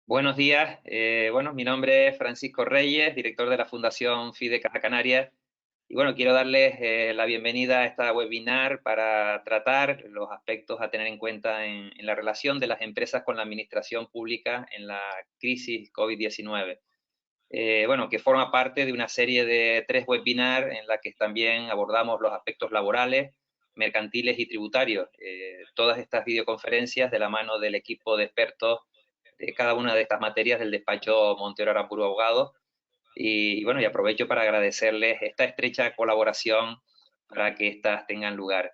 Buenos días. Bueno, mi nombre es Francisco Reyes, director de la Fundación FIDE Caja Canarias. Y bueno, quiero darles la bienvenida a esta webinar para tratar los aspectos a tener en cuenta en la relación de las empresas con la administración pública en la crisis COVID-19. Bueno, que forma parte de una serie de 3 webinars en la que también abordamos los aspectos laborales, mercantiles y tributarios. Todas estas videoconferencias de la mano del equipo de expertos de cada una de estas materias del despacho Montero Aramburu Abogados. Y bueno, y aprovecho para agradecerles esta estrecha colaboración para que estas tengan lugar.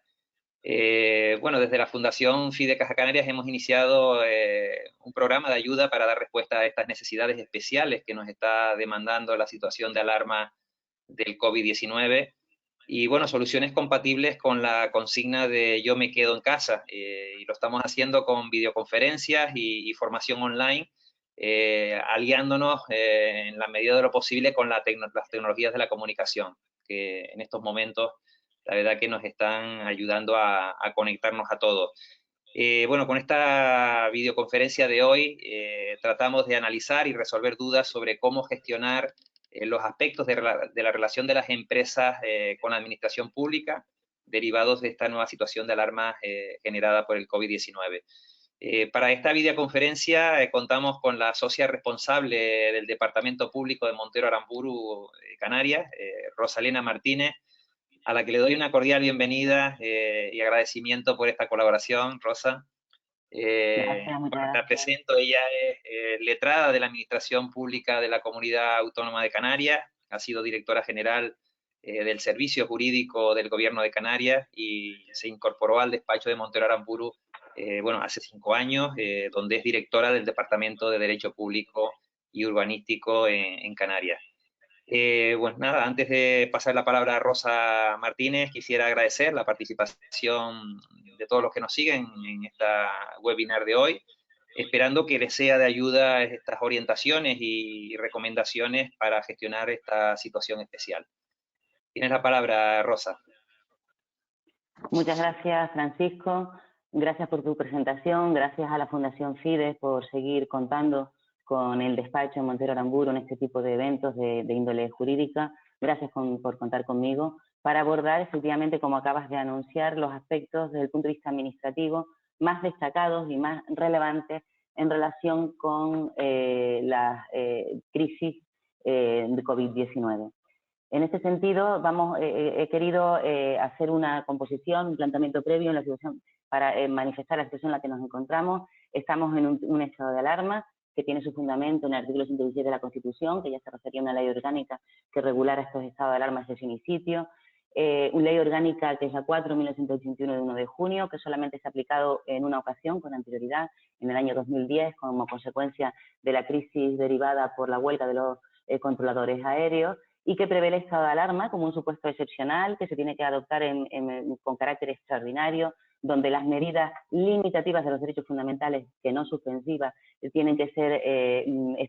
Bueno, desde la Fundación FIDE Caja Canarias hemos iniciado un programa de ayuda para dar respuesta a estas necesidades especiales que nos está demandando la situación de alarma del COVID-19 y, bueno, soluciones compatibles con la consigna de yo me quedo en casa. Y lo estamos haciendo con videoconferencias y formación online, aliándonos en la medida de lo posible con las tecnologías de la comunicación, que en estos momentos la verdad que nos están ayudando a conectarnos a todos. Bueno, con esta videoconferencia de hoy tratamos de analizar y resolver dudas sobre cómo gestionar los aspectos de la relación de las empresas con la administración pública derivados de esta nueva situación de alarma generada por el COVID-19. Para esta videoconferencia contamos con la socia responsable del Departamento Público de Montero Aramburu, Canarias, Rosalena Martínez, a la que le doy una cordial bienvenida y agradecimiento por esta colaboración, Rosa. Gracias, muchas Bueno, la gracias. presento, ella es letrada de la Administración Pública de la Comunidad Autónoma de Canarias, ha sido directora general del Servicio Jurídico del Gobierno de Canarias y se incorporó al despacho de Montero Aramburu, bueno, hace 5 años, donde es directora del Departamento de Derecho Público y Urbanístico en Canarias. Bueno, nada, antes de pasar la palabra a Rosa Martínez, quisiera agradecer la participación de todos los que nos siguen en esta webinar de hoy, esperando que les sea de ayuda estas orientaciones y recomendaciones para gestionar esta situación especial. Tienes la palabra, Rosa. Muchas gracias, Francisco. Gracias por tu presentación. Gracias a la Fundación FIDE por seguir contando con el despacho en Montero Aramburu en este tipo de eventos de índole jurídica. Gracias por contar conmigo para abordar, efectivamente, como acabas de anunciar, los aspectos desde el punto de vista administrativo más destacados y más relevantes en relación con la crisis de COVID-19. En este sentido, he querido hacer una composición, un planteamiento previo en la situación para manifestar la situación en la que nos encontramos. Estamos en un estado de alarma que tiene su fundamento en el artículo 117 de la Constitución, que ya se refería a una ley orgánica que regulara estos estados de alarma desde su inicio. Una ley orgánica que es la 4.1981 de 1 de junio, que solamente se ha aplicado en una ocasión con anterioridad, en el año 2010, como consecuencia de la crisis derivada por la huelga de los controladores aéreos, y que prevé el estado de alarma como un supuesto excepcional que se tiene que adoptar con carácter extraordinario, donde las medidas limitativas de los derechos fundamentales, que no suspensivas, tienen que ser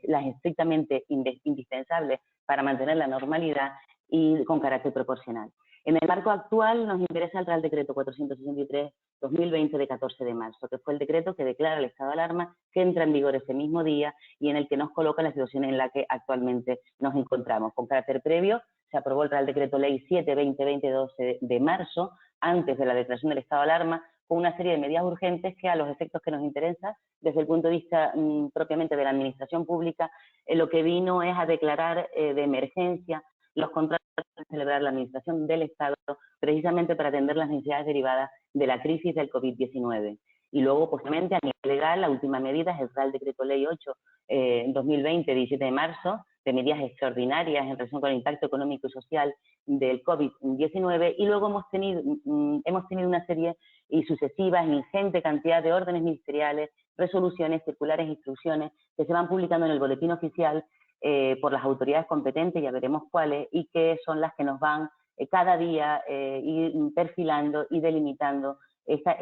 las estrictamente indispensables para mantener la normalidad y con carácter proporcional. En el marco actual nos interesa el Real Decreto 463/2020 de 14 de marzo, que fue el decreto que declara el estado de alarma, que entra en vigor ese mismo día y en el que nos coloca la situación en la que actualmente nos encontramos. Con carácter previo, se aprobó el Real Decreto Ley 7/2020 12 de marzo, antes de la declaración del estado de alarma, con una serie de medidas urgentes que, a los efectos que nos interesa, desde el punto de vista propiamente de la administración pública, lo que vino es a declarar de emergencia los contratos a celebrar la administración del Estado, precisamente para atender las necesidades derivadas de la crisis del COVID-19. Y luego, posteriormente, a nivel legal, la última medida es el Real Decreto Ley 8/2020, 17 de marzo, de medidas extraordinarias en relación con el impacto económico y social del COVID-19, y luego hemos tenido una serie y sucesivas, ingente cantidad de órdenes ministeriales, resoluciones, circulares, instrucciones, que se van publicando en el boletín oficial por las autoridades competentes, ya veremos cuáles, y que son las que nos van cada día ir perfilando y delimitando esta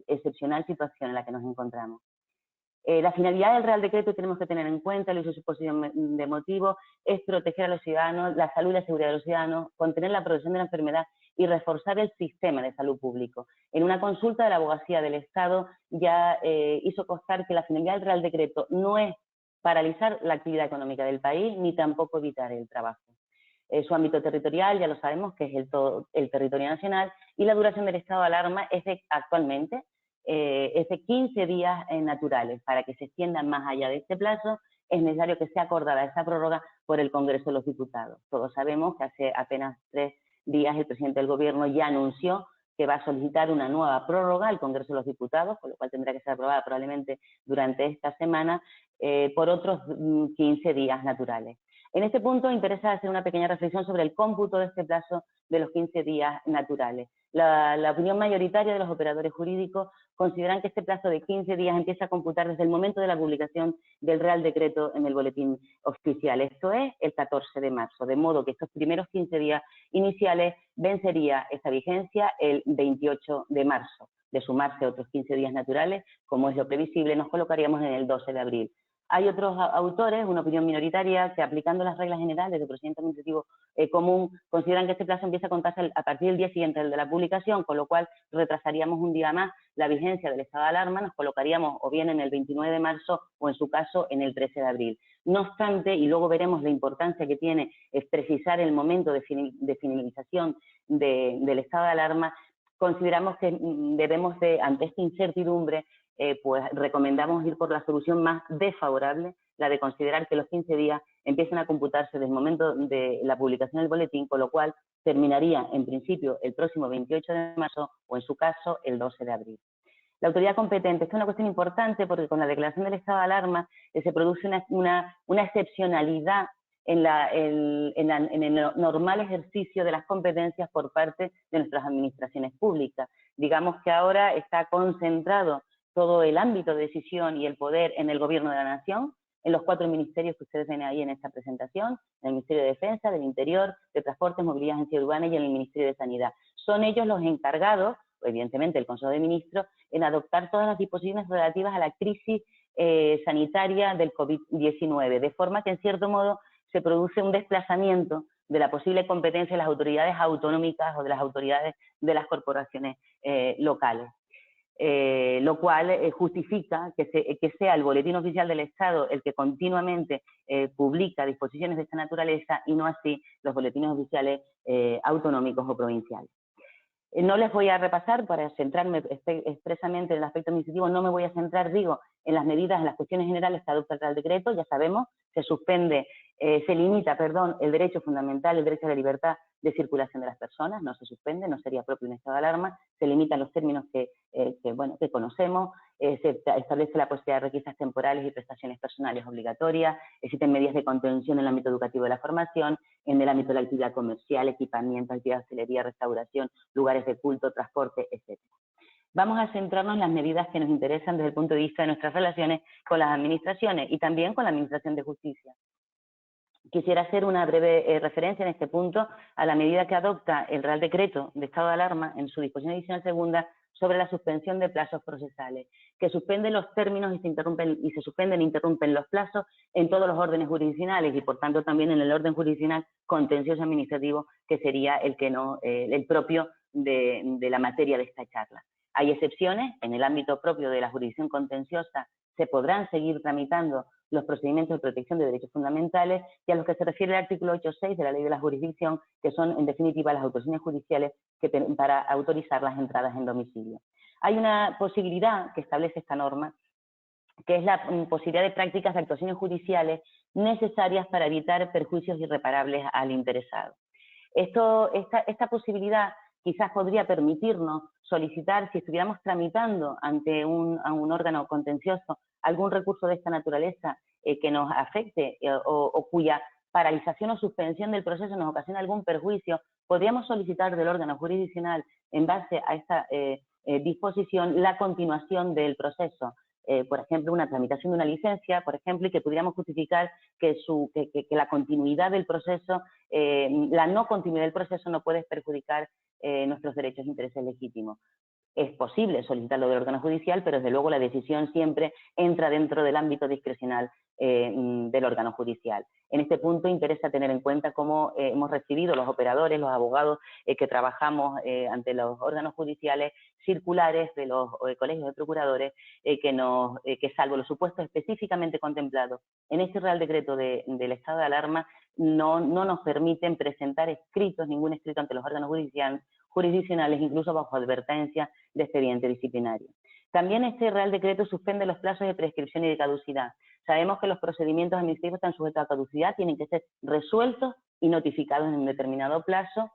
excepcional situación en la que nos encontramos. La finalidad del Real Decreto, tenemos que tener en cuenta, lo hizo su exposición de motivo, es proteger a los ciudadanos, la salud y la seguridad de los ciudadanos, contener la progresión de la enfermedad y reforzar el sistema de salud público. En una consulta de la Abogacía del Estado ya hizo constar que la finalidad del Real Decreto no es paralizar la actividad económica del país ni tampoco evitar el trabajo. Su ámbito territorial, ya lo sabemos, que es el territorio nacional, y la duración del estado de alarma actualmente es de 15 días naturales. Para que se extiendan más allá de este plazo, es necesario que sea acordada esa prórroga por el Congreso de los Diputados. Todos sabemos que hace apenas 3 días el presidente del Gobierno ya anunció que va a solicitar una nueva prórroga al Congreso de los Diputados, con lo cual tendrá que ser aprobada probablemente durante esta semana, por otros 15 días naturales. En este punto interesa hacer una pequeña reflexión sobre el cómputo de este plazo de los 15 días naturales. La opinión mayoritaria de los operadores jurídicos consideran que este plazo de 15 días empieza a computar desde el momento de la publicación del Real Decreto en el Boletín Oficial. Esto es el 14 de marzo, de modo que estos primeros 15 días iniciales vencería esta vigencia el 28 de marzo. De sumarse otros 15 días naturales, como es lo previsible, nos colocaríamos en el 12 de abril. Hay otros autores, una opinión minoritaria, que aplicando las reglas generales del procedimiento administrativo común, consideran que este plazo empieza a contarse a partir del día siguiente del de la publicación, con lo cual retrasaríamos un día más la vigencia del estado de alarma, nos colocaríamos o bien en el 29 de marzo o en su caso en el 13 de abril. No obstante, y luego veremos la importancia que tiene es precisar el momento de finalización del estado de alarma, consideramos que debemos de, ante esta incertidumbre, pues recomendamos ir por la solución más desfavorable, la de considerar que los 15 días empiecen a computarse desde el momento de la publicación del boletín, con lo cual terminaría en principio el próximo 28 de marzo o en su caso el 12 de abril. La autoridad competente, esto es una cuestión importante porque con la declaración del estado de alarma se produce una excepcionalidad en el normal ejercicio de las competencias por parte de nuestras administraciones públicas. Digamos que ahora está concentrado todo el ámbito de decisión y el poder en el Gobierno de la Nación, en los 4 ministerios que ustedes ven ahí en esta presentación, en el Ministerio de Defensa, del Interior, de Transportes, Movilidad y Agencia Urbana y en el Ministerio de Sanidad. Son ellos los encargados, evidentemente el Consejo de Ministros, en adoptar todas las disposiciones relativas a la crisis sanitaria del COVID-19, de forma que en cierto modo se produce un desplazamiento de la posible competencia de las autoridades autonómicas o de las autoridades de las corporaciones locales. Lo cual justifica que sea el Boletín Oficial del Estado el que continuamente publica disposiciones de esta naturaleza y no así los boletines oficiales autonómicos o provinciales. No les voy a repasar para centrarme expresamente en el aspecto administrativo, no me voy a centrar, digo, en las medidas, en las cuestiones generales que adopta el Real Decreto, ya sabemos, se limita, el derecho fundamental, el derecho a la libertad de circulación de las personas, no se suspende, no sería propio un estado de alarma, se limitan los términos que conocemos, se establece la posibilidad de requisas temporales y prestaciones personales obligatorias, existen medidas de contención en el ámbito educativo de la formación, en el ámbito de la actividad comercial, equipamiento, actividad de hostelería, restauración, lugares de culto, transporte, etc. Vamos a centrarnos en las medidas que nos interesan desde el punto de vista de nuestras relaciones con las administraciones y también con la Administración de Justicia. Quisiera hacer una breve referencia en este punto a la medida que adopta el Real Decreto de Estado de Alarma en su disposición adicional segunda sobre la suspensión de plazos procesales, que suspende los términos y se interrumpen los plazos en todos los órdenes jurisdiccionales y por tanto también en el orden jurisdiccional contencioso administrativo, que sería el propio de la materia de esta charla. Hay excepciones, en el ámbito propio de la jurisdicción contenciosa se podrán seguir tramitando los procedimientos de protección de derechos fundamentales y a los que se refiere el artículo 8.6 de la Ley de la Jurisdicción, que son en definitiva las autorizaciones judiciales para autorizar las entradas en domicilio. Hay una posibilidad que establece esta norma, que es la posibilidad de prácticas de actuaciones judiciales necesarias para evitar perjuicios irreparables al interesado. Esta posibilidad quizás podría permitirnos solicitar, si estuviéramos tramitando ante un órgano contencioso algún recurso de esta naturaleza que nos afecte o cuya paralización o suspensión del proceso nos ocasiona algún perjuicio, podríamos solicitar del órgano jurisdiccional, en base a esta disposición, la continuación del proceso. Por ejemplo, una tramitación de una licencia, por ejemplo, y que pudiéramos justificar que la continuidad del proceso, la no continuidad del proceso no puede perjudicar nuestros derechos e intereses legítimos. es posible solicitarlo del órgano judicial, pero desde luego la decisión siempre entra dentro del ámbito discrecional del órgano judicial. En este punto interesa tener en cuenta cómo hemos recibido los operadores, los abogados que trabajamos ante los órganos judiciales, circulares de los colegios de procuradores que salvo los supuestos específicamente contemplados en este Real Decreto del estado de alarma, no nos permiten presentar escritos, ningún escrito ante los órganos jurisdiccionales, incluso bajo advertencia de expediente disciplinario. También este Real Decreto suspende los plazos de prescripción y de caducidad. Sabemos que los procedimientos administrativos están sujetos a caducidad, tienen que ser resueltos y notificados en un determinado plazo.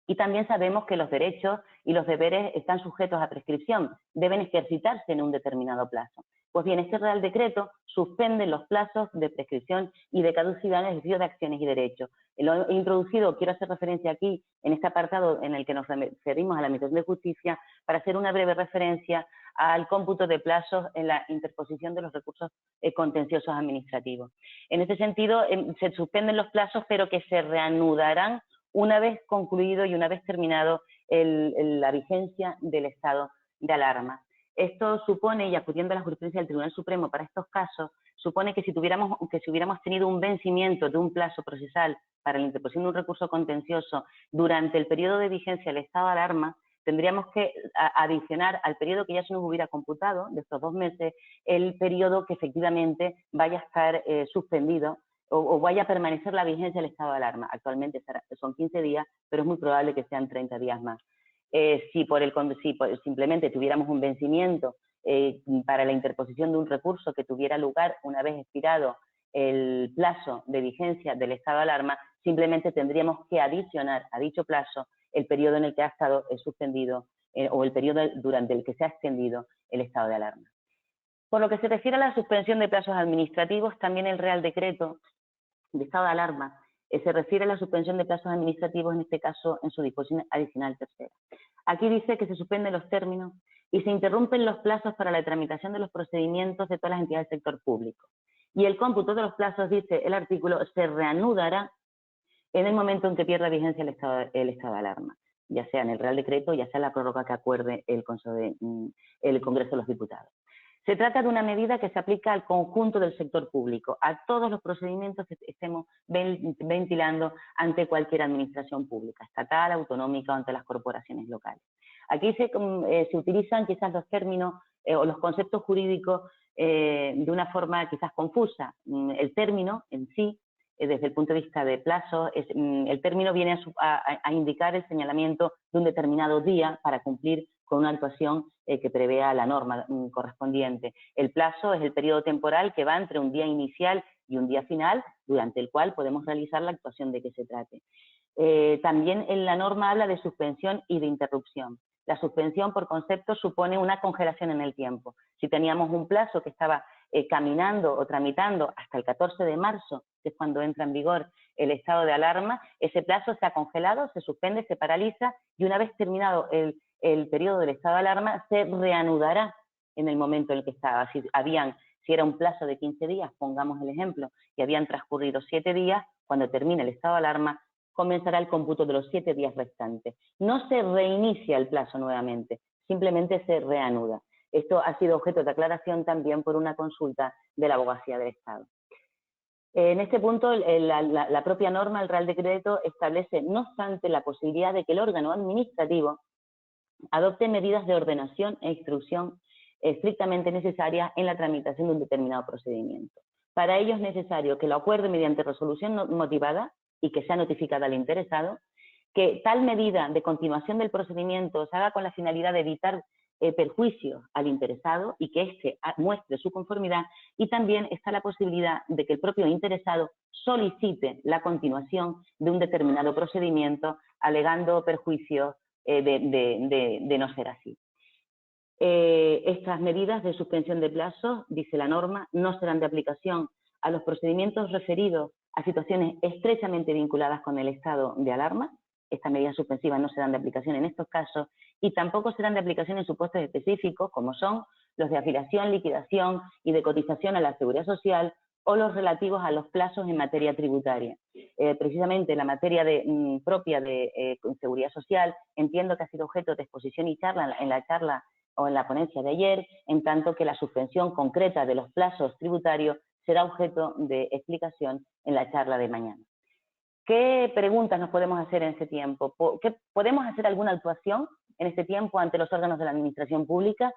Y también sabemos que los derechos y los deberes están sujetos a prescripción, deben ejercitarse en un determinado plazo. Pues bien, este Real Decreto suspende los plazos de prescripción y de caducidad en el ejercicio de acciones y derechos. Lo he introducido, quiero hacer referencia aquí, en este apartado en el que nos referimos a la Administración de Justicia, para hacer una breve referencia al cómputo de plazos en la interposición de los recursos contenciosos administrativos. En este sentido, se suspenden los plazos, pero que se reanudarán una vez concluido y una vez terminado la vigencia del estado de alarma. Esto supone, y acudiendo a la jurisprudencia del Tribunal Supremo para estos casos, supone que si hubiéramos tenido un vencimiento de un plazo procesal para la interposición de un recurso contencioso durante el periodo de vigencia del estado de alarma, tendríamos que adicionar al periodo que ya se nos hubiera computado, de estos 2 meses, el periodo que efectivamente vaya a estar suspendido o vaya a permanecer la vigencia del estado de alarma. Actualmente son 15 días, pero es muy probable que sean 30 días más. Si simplemente tuviéramos un vencimiento para la interposición de un recurso que tuviera lugar una vez expirado el plazo de vigencia del estado de alarma, simplemente tendríamos que adicionar a dicho plazo el periodo en el que ha estado suspendido o el periodo durante el que se ha extendido el estado de alarma. Por lo que se refiere a la suspensión de plazos administrativos, también el Real Decreto de estado de alarma se refiere a la suspensión de plazos administrativos, en este caso en su disposición adicional tercera. Aquí dice que se suspenden los términos y se interrumpen los plazos para la tramitación de los procedimientos de todas las entidades del sector público. Y el cómputo de los plazos, dice el artículo, se reanudará en el momento en que pierda vigencia el estado de alarma, ya sea en el Real Decreto, ya sea en la prórroga que acuerde el Congreso de los Diputados. Se trata de una medida que se aplica al conjunto del sector público, a todos los procedimientos que estemos ventilando ante cualquier administración pública, estatal, autonómica o ante las corporaciones locales. Aquí se utilizan quizás los términos o los conceptos jurídicos de una forma quizás confusa. El término en sí, desde el punto de vista de plazo, el término viene a indicar el señalamiento de un determinado día para cumplir con una actuación que prevea la norma correspondiente. El plazo es el periodo temporal que va entre un día inicial y un día final, durante el cual podemos realizar la actuación de que se trate. También en la norma habla de suspensión y de interrupción. La suspensión, por concepto, supone una congelación en el tiempo. Si teníamos un plazo que estaba caminando o tramitando hasta el 14 de marzo, que es cuando entra en vigor el estado de alarma, ese plazo se ha congelado, se suspende, se paraliza y una vez terminado el periodo del estado de alarma se reanudará en el momento en el que estaba. Si era un plazo de 15 días, pongamos el ejemplo, y habían transcurrido 7 días, cuando termine el estado de alarma comenzará el cómputo de los 7 días restantes. No se reinicia el plazo nuevamente, simplemente se reanuda. Esto ha sido objeto de aclaración también por una consulta de la Abogacía del Estado. En este punto, la propia norma, el Real Decreto, establece, no obstante, la posibilidad de que el órgano administrativo adopte medidas de ordenación e instrucción estrictamente necesarias en la tramitación de un determinado procedimiento. Para ello es necesario que lo acuerde mediante resolución motivada y que sea notificada al interesado, que tal medida de continuación del procedimiento se haga con la finalidad de evitar perjuicios al interesado y que éste muestre su conformidad, y también está la posibilidad de que el propio interesado solicite la continuación de un determinado procedimiento alegando perjuicios de no ser así. Estas medidas de suspensión de plazos, dice la norma, no serán de aplicación a los procedimientos referidos a situaciones estrechamente vinculadas con el estado de alarma. Estas medidas suspensivas no serán de aplicación en estos casos y tampoco serán de aplicación en supuestos específicos como son los de afiliación, liquidación y de cotización a la Seguridad Social o los relativos a los plazos en materia tributaria. Precisamente la materia propia de seguridad social entiendo que ha sido objeto de exposición y charla en la charla o en la ponencia de ayer, en tanto que la suspensión concreta de los plazos tributarios será objeto de explicación en la charla de mañana. ¿Qué preguntas nos podemos hacer en este tiempo? ¿Podemos hacer alguna actuación en este tiempo ante los órganos de la administración pública?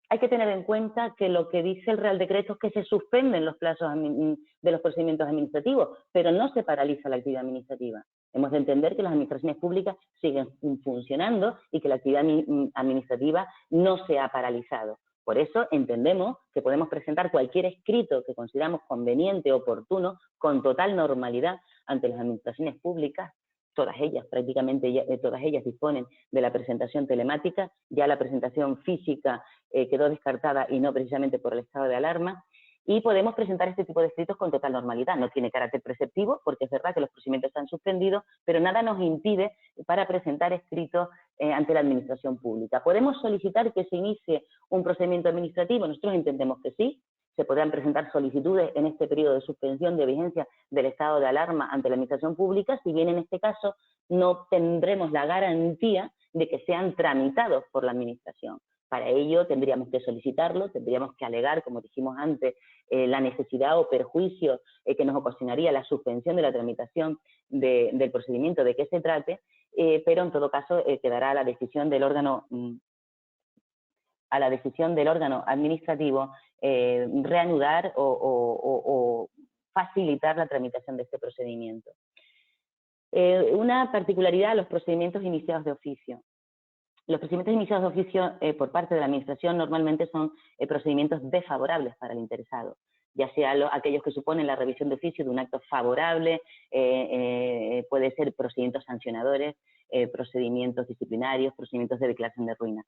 Hay que tener en cuenta que lo que dice el Real Decreto es que se suspenden los plazos de los procedimientos administrativos, pero no se paraliza la actividad administrativa. Hemos de entender que las administraciones públicas siguen funcionando y que la actividad administrativa no se ha paralizado. Por eso entendemos que podemos presentar cualquier escrito que consideramos conveniente o oportuno con total normalidad ante las administraciones públicas. Todas ellas, prácticamente todas ellas disponen de la presentación telemática, ya la presentación física quedó descartada y no precisamente por el estado de alarma, y podemos presentar este tipo de escritos con total normalidad. No tiene carácter preceptivo, porque es verdad que los procedimientos están suspendidos, pero nada nos impide para presentar escritos ante la administración pública. ¿Podemos solicitar que se inicie un procedimiento administrativo? Nosotros entendemos que sí. Se podrán presentar solicitudes en este periodo de suspensión de vigencia del estado de alarma ante la administración pública, si bien en este caso no tendremos la garantía de que sean tramitados por la administración. Para ello tendríamos que solicitarlo, tendríamos que alegar, como dijimos antes, la necesidad o perjuicio que nos ocasionaría la suspensión de la tramitación del procedimiento de que se trate, pero en todo caso quedará a la decisión del órgano administrativo reanudar o facilitar la tramitación de este procedimiento. Una particularidad, los procedimientos iniciados de oficio. Los procedimientos iniciados de oficio por parte de la Administración normalmente son procedimientos desfavorables para el interesado, ya sea aquellos que suponen la revisión de oficio de un acto favorable, puede ser procedimientos sancionadores, procedimientos disciplinarios, procedimientos de declaración de ruina.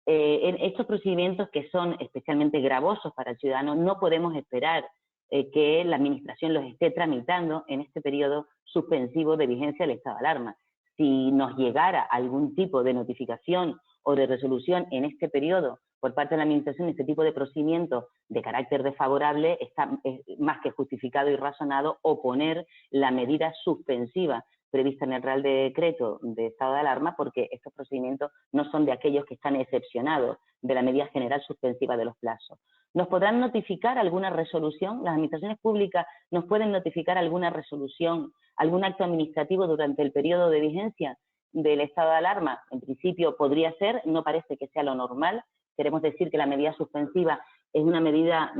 En estos procedimientos que son especialmente gravosos para el ciudadano, no podemos esperar que la Administración los esté tramitando en este periodo suspensivo de vigencia del estado de alarma. Si nos llegara algún tipo de notificación o de resolución en este periodo por parte de la Administración, este tipo de procedimientos de carácter desfavorable, está más que justificado y razonado oponer la medida suspensiva prevista en el Real Decreto de estado de alarma, porque estos procedimientos no son de aquellos que están excepcionados de la medida general suspensiva de los plazos. ¿Nos podrán notificar alguna resolución? Las administraciones públicas nos pueden notificar alguna resolución, algún acto administrativo durante el periodo de vigencia del estado de alarma. En principio podría ser, no parece que sea lo normal. Queremos decir que la medida suspensiva es una medida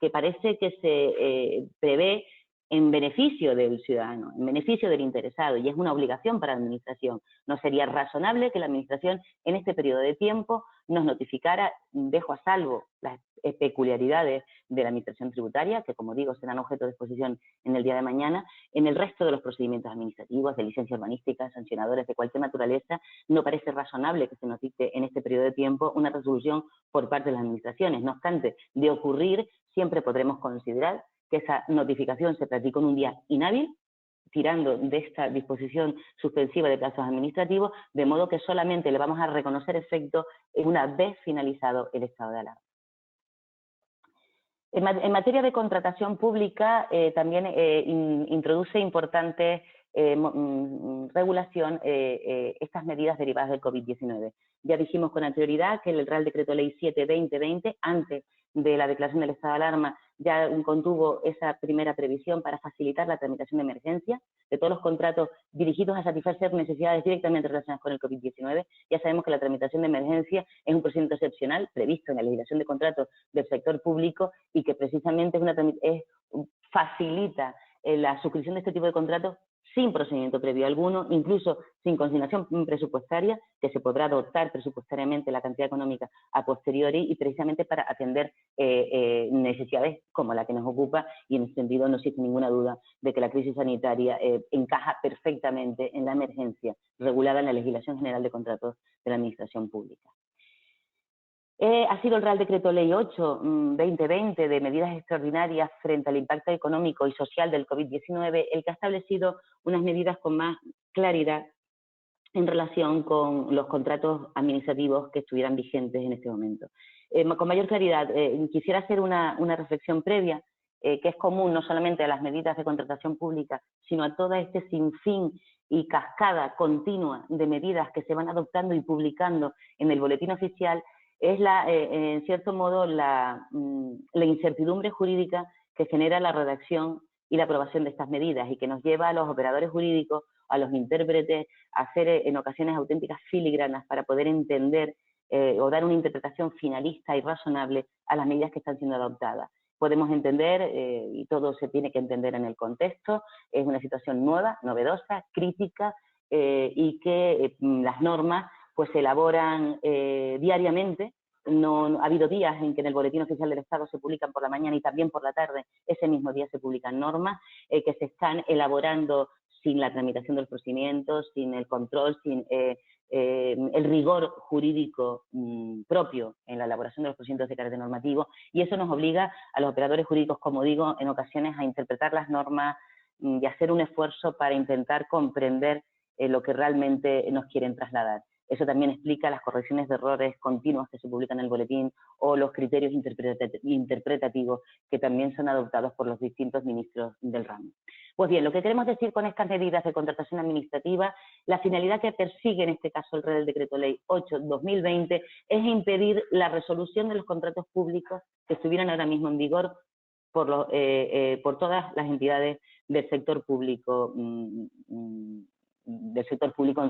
que parece que se prevé en beneficio del ciudadano, en beneficio del interesado, y es una obligación para la Administración. No sería razonable que la Administración en este periodo de tiempo nos notificara, dejo a salvo las peculiaridades de la Administración tributaria, que como digo serán objeto de exposición en el día de mañana, en el resto de los procedimientos administrativos, de licencia urbanística, sancionadores de cualquier naturaleza, no parece razonable que se notifique en este periodo de tiempo una resolución por parte de las administraciones. No obstante, de ocurrir, siempre podremos considerar que esa notificación se practicó en un día inhábil, tirando de esta disposición suspensiva de plazos administrativos, de modo que solamente le vamos a reconocer efecto una vez finalizado el estado de alarma. En materia de contratación pública, también introduce importante regulación estas medidas derivadas del COVID-19. Ya dijimos con anterioridad que el Real Decreto Ley 7/2020, antes de la declaración del estado de alarma, ya contuvo esa primera previsión para facilitar la tramitación de emergencia de todos los contratos dirigidos a satisfacer necesidades directamente relacionadas con el COVID-19. Ya sabemos que la tramitación de emergencia es un procedimiento excepcional previsto en la legislación de contratos del sector público y que precisamente facilita la suscripción de este tipo de contratos sin procedimiento previo alguno, incluso sin consignación presupuestaria, que se podrá dotar presupuestariamente la cantidad económica a posteriori, y precisamente para atender necesidades como la que nos ocupa, y en ese sentido no existe ninguna duda de que la crisis sanitaria encaja perfectamente en la emergencia regulada en la Legislación General de Contratos de la Administración Pública. Ha sido el Real Decreto Ley 8/2020 de medidas extraordinarias frente al impacto económico y social del COVID-19 el que ha establecido unas medidas con más claridad en relación con los contratos administrativos que estuvieran vigentes en este momento. Con mayor claridad, quisiera hacer una reflexión previa que es común no solamente a las medidas de contratación pública, sino a todo este sinfín y cascada continua de medidas que se van adoptando y publicando en el boletín oficial, es en cierto modo la incertidumbre jurídica que genera la redacción y la aprobación de estas medidas y que nos lleva a los operadores jurídicos, a los intérpretes, a hacer en ocasiones auténticas filigranas para poder entender o dar una interpretación finalista y razonable a las medidas que están siendo adoptadas. Podemos entender, y todo se tiene que entender en el contexto, es una situación nueva, novedosa, crítica, y que las normas pues se elaboran diariamente. No ha habido días en que en el Boletín Oficial del Estado se publican por la mañana y también por la tarde, ese mismo día se publican normas que se están elaborando sin la tramitación de los procedimientos, sin el control, sin el rigor jurídico propio en la elaboración de los procedimientos de carácter normativo, y eso nos obliga a los operadores jurídicos, como digo, en ocasiones a interpretar las normas y hacer un esfuerzo para intentar comprender lo que realmente nos quieren trasladar. Eso también explica las correcciones de errores continuos que se publican en el boletín o los criterios interpretativos que también son adoptados por los distintos ministros del ramo. Pues bien, lo que queremos decir con estas medidas de contratación administrativa, la finalidad que persigue en este caso el Real Decreto Ley 8/2020 es impedir la resolución de los contratos públicos que estuvieran ahora mismo en vigor por todas las entidades del sector público en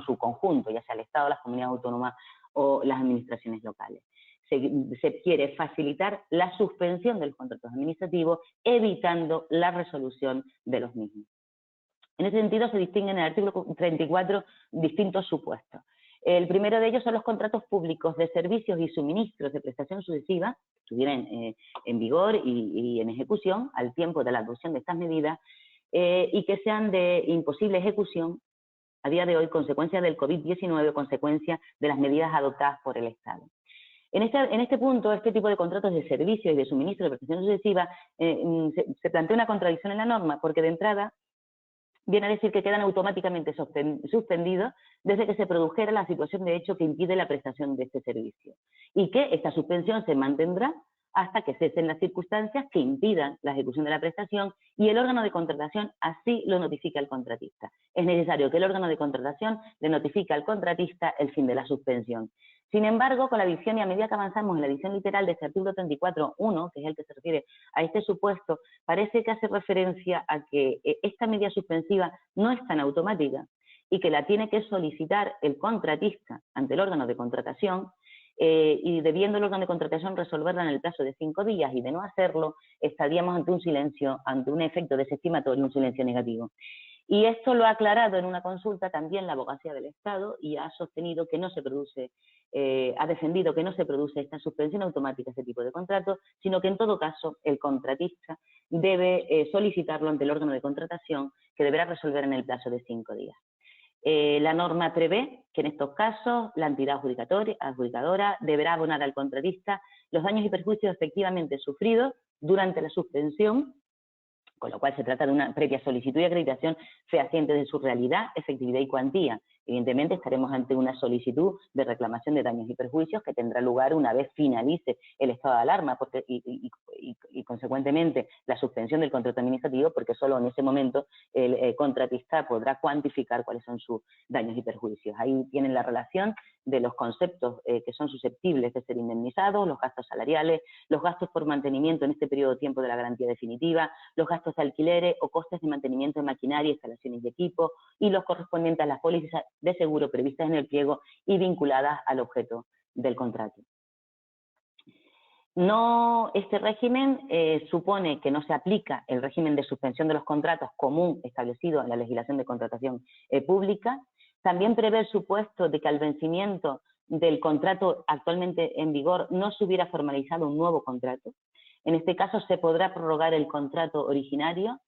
su conjunto, ya sea el Estado, las comunidades autónomas o las administraciones locales. Se quiere facilitar la suspensión de los contratos administrativos, evitando la resolución de los mismos. En ese sentido, se distinguen en el artículo 34 distintos supuestos. El primero de ellos son los contratos públicos de servicios y suministros de prestación sucesiva, que estuvieran en vigor y en ejecución al tiempo de la adopción de estas medidas, y que sean de imposible ejecución a día de hoy, consecuencia del COVID-19 o consecuencia de las medidas adoptadas por el Estado. En este punto, este tipo de contratos de servicios y de suministro de prestación sucesiva se plantea una contradicción en la norma, porque de entrada viene a decir que quedan automáticamente suspendidos desde que se produjera la situación de hecho que impide la prestación de este servicio, y que esta suspensión se mantendrá hasta que cesen las circunstancias que impidan la ejecución de la prestación y el órgano de contratación así lo notifica al contratista. Es necesario que el órgano de contratación le notifique al contratista el fin de la suspensión. Sin embargo, con la dicción y a medida que avanzamos en la dicción literal de este artículo 34.1, que es el que se refiere a este supuesto, parece que hace referencia a que esta medida suspensiva no es tan automática y que la tiene que solicitar el contratista ante el órgano de contratación, y debiendo el órgano de contratación resolverla en el plazo de 5 días, y de no hacerlo estaríamos ante un silencio, ante un efecto desestimatorio, un silencio negativo. Y esto lo ha aclarado en una consulta también la Abogacía del Estado y ha sostenido que no se produce, ha defendido que no se produce esta suspensión automática de este tipo de contrato, sino que en todo caso el contratista debe solicitarlo ante el órgano de contratación, que deberá resolver en el plazo de 5 días. La norma prevé que en estos casos la entidad adjudicadora deberá abonar al contratista los daños y perjuicios efectivamente sufridos durante la suspensión, con lo cual se trata de una previa solicitud y acreditación fehaciente de su realidad, efectividad y cuantía. Evidentemente estaremos ante una solicitud de reclamación de daños y perjuicios que tendrá lugar una vez finalice el estado de alarma y consecuentemente la suspensión del contrato administrativo, porque solo en ese momento el contratista podrá cuantificar cuáles son sus daños y perjuicios. Ahí tienen la relación de los conceptos que son susceptibles de ser indemnizados, los gastos salariales, los gastos por mantenimiento en este periodo de tiempo de la garantía definitiva, los gastos de alquileres o costes de mantenimiento de maquinaria, instalaciones y equipos, y los correspondientes a las pólizas de seguro previstas en el pliego y vinculadas al objeto del contrato. Este régimen supone que no se aplica el régimen de suspensión de los contratos común establecido en la legislación de contratación pública. También prevé el supuesto de que al vencimiento del contrato actualmente en vigor no se hubiera formalizado un nuevo contrato. En este caso se podrá prorrogar el contrato originario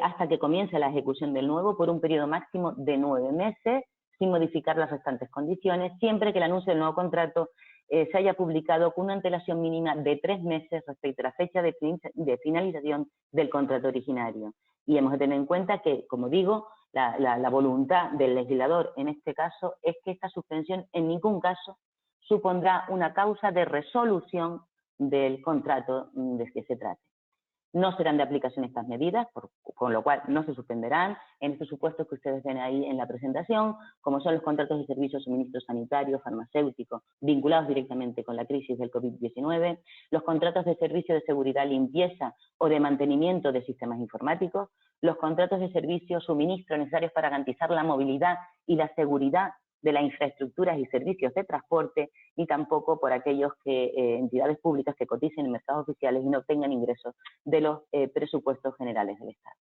hasta que comience la ejecución del nuevo por un periodo máximo de 9 meses, sin modificar las restantes condiciones, siempre que el anuncio del nuevo contrato se haya publicado con una antelación mínima de 3 meses respecto a la fecha de finalización del contrato originario. Y hemos de tener en cuenta que, como digo, la voluntad del legislador en este caso es que esta suspensión en ningún caso supondrá una causa de resolución del contrato de que se trate. no serán de aplicación estas medidas, con lo cual no se suspenderán en estos supuestos que ustedes ven ahí en la presentación, como son los contratos de servicios de suministro sanitario, farmacéutico, vinculados directamente con la crisis del COVID-19, los contratos de servicio de seguridad, limpieza o de mantenimiento de sistemas informáticos, los contratos de servicio suministro necesarios para garantizar la movilidad y la seguridad de las infraestructuras y servicios de transporte, ni tampoco por aquellos entidades públicas que coticen en mercados oficiales y no obtengan ingresos de los presupuestos generales del Estado.